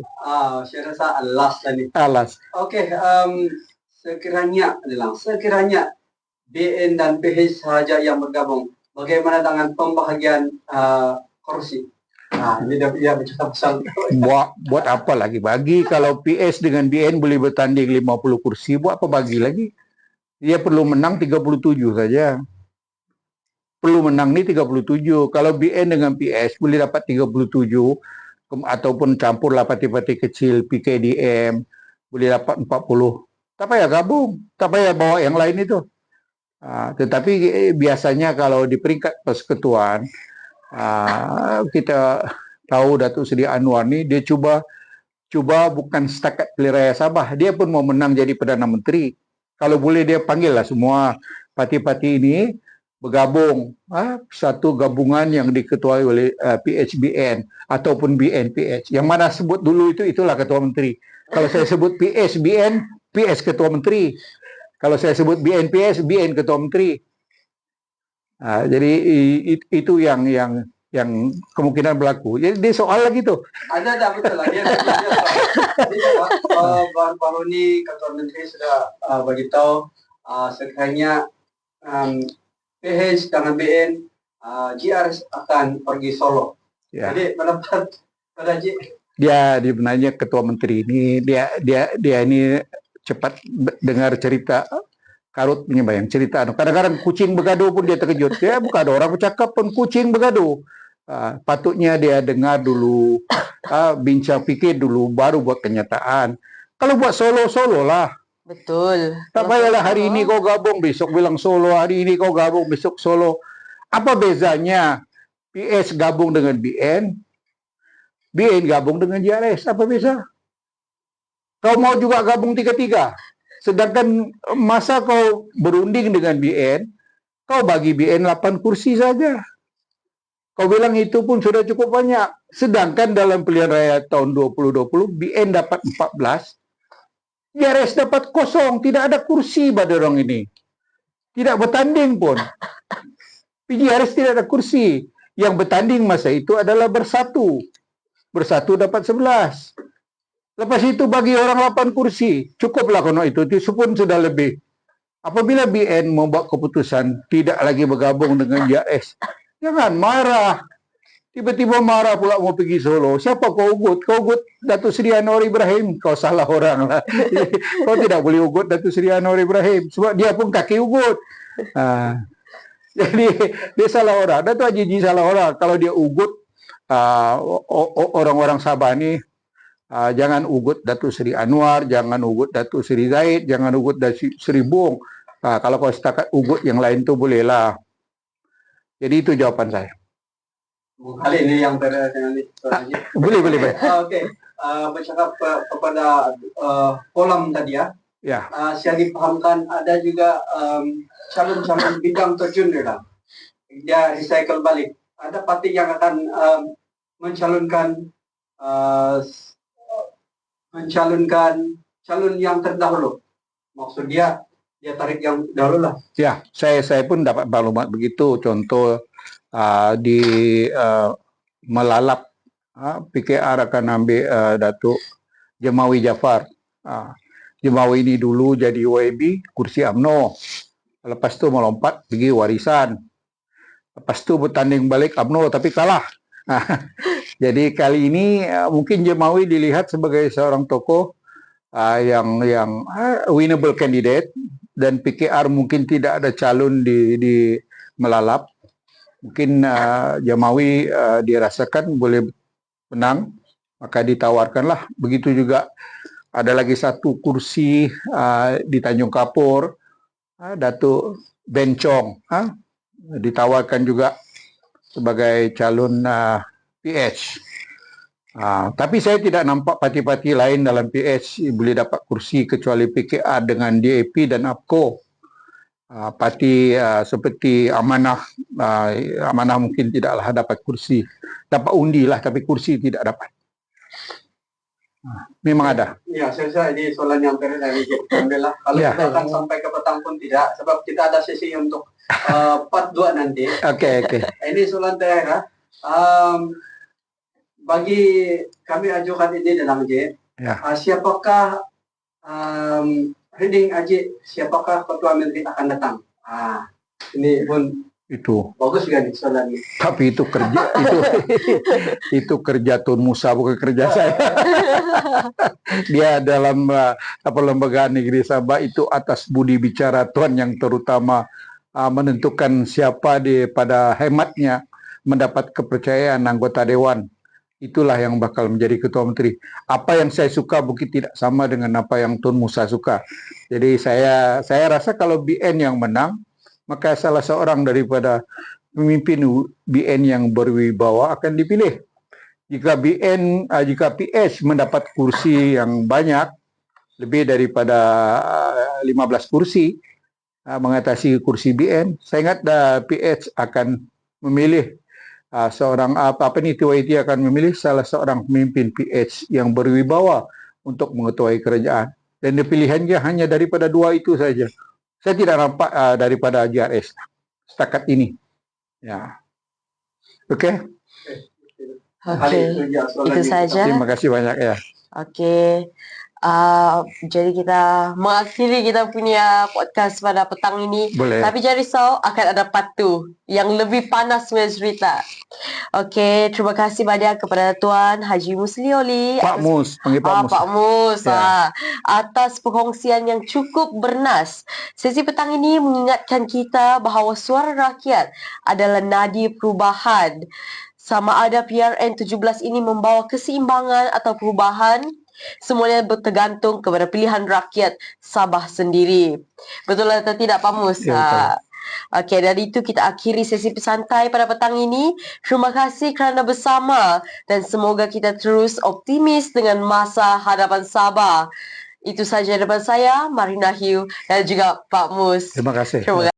Saya rasa alas tadi. Alas. Oke, sekiranya BN dan PH sahaja yang bergabung, bagaimana dengan pembahagian kursi? Ini dia bercakap pasal. Buat apa lagi bagi? Kalau PS dengan BN boleh bertanding 50 kursi, buat apa bagi lagi? Dia perlu menang 37 saja. Perlu menang ni 37. Kalau BN dengan PS boleh dapat 37, ataupun campurlah parti-parti kecil, PKDM, boleh dapat 40. Tak payah gabung, tak payah bawa yang lain itu. Tetapi biasanya kalau di peringkat persekutuan, kita tahu Datuk Seri Anwar ni dia cuba bukan setakat pilihan raya Sabah, dia pun mau menang jadi Perdana Menteri. Kalau boleh dia panggillah semua parti-parti ini bergabung, satu gabungan yang diketuai oleh PHBN ataupun BNPH. Yang mana sebut dulu itulah Ketua Menteri. Kalau saya sebut PHBN, PS Ketua Menteri. Kalau saya sebut BNPS, BN Ketua Menteri. Jadi itu yang kemungkinan berlaku. Jadi dia soal lagi tu. Ada betul lah. Baru ni Ketua Menteri sudah beritahu sekiranya PH dengan BN GRS akan pergi Solo. Ya. Jadi pendapat pada dia sebenarnya Ketua Menteri ini dia ini cepat dengar cerita karut penyebayang cerita. Kadang-kadang kucing bergaduh pun dia terkejut. Ya bukan ada orang bercakap pun kucing bergaduh. Patutnya dia dengar dulu, bincang fikir dulu, baru buat kenyataan. Kalau buat solo lah. Betul. Tak payahlah hari ini kau gabung, besok bilang Solo. Hari ini kau gabung, besok Solo. Apa bezanya PS gabung dengan BN, BN gabung dengan JRS? Apa beza? Kau mau juga gabung tiga-tiga. Sedangkan masa kau berunding dengan BN, kau bagi BN 8 kursi saja. Kau bilang itu pun sudah cukup banyak. Sedangkan dalam pilihan raya tahun 2020, BN dapat 14, JRS dapat 0. Tidak ada kursi pada orang ini. Tidak bertanding pun. JRS tidak ada kursi. Yang bertanding masa itu adalah bersatu. Bersatu dapat 11. Lepas itu bagi orang 8 kursi. Cukuplah kalau itu pun sudah lebih. Apabila BN membuat keputusan tidak lagi bergabung dengan JRS, jangan marah. Tiba-tiba marah pula mau pergi Solo. Siapa kau ugut? Kau ugut Datuk Seri Anwar Ibrahim. Kau salah orang lah. Kau tidak boleh ugut Datuk Seri Anwar Ibrahim. Sebab dia pun kaki ugut. Jadi dia salah orang. Datuk Ajiji salah orang. Kalau dia ugut orang-orang Sabah ni, jangan ugut Datuk Seri Anwar, jangan ugut Datuk Seri Zahid, jangan ugut Datuk Seri Bung. Kalau kau setakat ugut yang lain tu bolehlah. Jadi itu jawapan saya. Kali ini yang dengan Boleh. Okey. Bercakap kepada kolam tadi ya. Ya. Saya dipahamkan ada juga calon-calon bidang terjun dia recycle balik. Ada parti yang akan mencalonkan calon yang terdahulu. Maksud dia tarik yang dahulu lah. Ya, saya pun dapat maklumat begitu. Contoh di Melalap PKR akan ambil Datuk Jemawi Jafar. Jemawi ini dulu jadi YB kursi UMNO. Lepas tu melompat pergi warisan. Lepas tu bertanding balik UMNO tapi kalah. Jadi kali ini mungkin Jemawi dilihat sebagai seorang tokoh yang winnable candidate, dan PKR mungkin tidak ada calon di Melalap. Mungkin Jemawi dirasakan boleh menang, maka ditawarkanlah. Begitu juga ada lagi satu kursi di Tanjung Kapur, Datuk Bencong ditawarkan juga sebagai calon PH. Tapi saya tidak nampak parti-parti lain dalam PH boleh dapat kursi kecuali PKR dengan DAP dan APCO. Parti seperti Amanah mungkin tidaklah dapat kursi, dapat undi lah, tapi kursi tidak dapat. Memang ada. Ya, saya rasa ini soalan yang dari Alhamdulillah. Kalau kita akan sampai ke petang pun tidak, sebab kita ada sesi untuk part 2 nanti. Okey. Ini soalan terakhir. Bagi kami ajukan ini dalam J, siapakah heading Ajik, siapakah Ketua Menteri akan datang? Ini pun itu bagus juga nih soalan ini. Tapi itu kerja itu kerja Tun Musa, bukan kerja saya. Dia dalam Perlembagaan Negeri Sabah itu atas budi bicara Tuan yang terutama menentukan siapa pada hematnya mendapat kepercayaan anggota dewan. Itulah yang bakal menjadi Ketua Menteri. Apa yang saya suka mungkin tidak sama dengan apa yang Tun Musa suka. Jadi saya rasa kalau BN yang menang, maka salah seorang daripada pemimpin BN yang berwibawa akan dipilih. Jika PH mendapat kursi yang banyak, lebih daripada 15 kursi, mengatasi kursi BN, saya ingat PH akan memilih seorang TYT akan memilih salah seorang pemimpin PH yang berwibawa untuk mengetuai kerajaan. Dan pilihannya hanya daripada dua itu saja. Saya tidak nampak daripada JRS setakat ini. Ya. Okey. Itu saja. Terima kasih banyak ya. Okey. Jadi kita mengakhiri kita punya podcast pada petang ini. Boleh. Tapi jangan risau, akan ada part 2 yang lebih panas punya cerita. Okey, terima kasih banyak kepada Tuan Haji Musli Oli. Pak Mus, panggil Pak Mus. Pak Mus, Ya. atas perkongsian yang cukup bernas. Sesi petang ini mengingatkan kita bahawa suara rakyat adalah nadi perubahan. Sama ada PRN 17 ini membawa keseimbangan atau perubahan, semuanya bertergantung kepada pilihan rakyat Sabah sendiri. Betul atau tidak, Pak Mus? Ya, Okey, dari itu kita akhiri sesi pesantai pada petang ini. Terima kasih kerana bersama dan semoga kita terus optimis dengan masa hadapan Sabah. Itu saja daripada saya, Marina Hiu dan juga Pak Mus. Terima kasih. Terima kasih.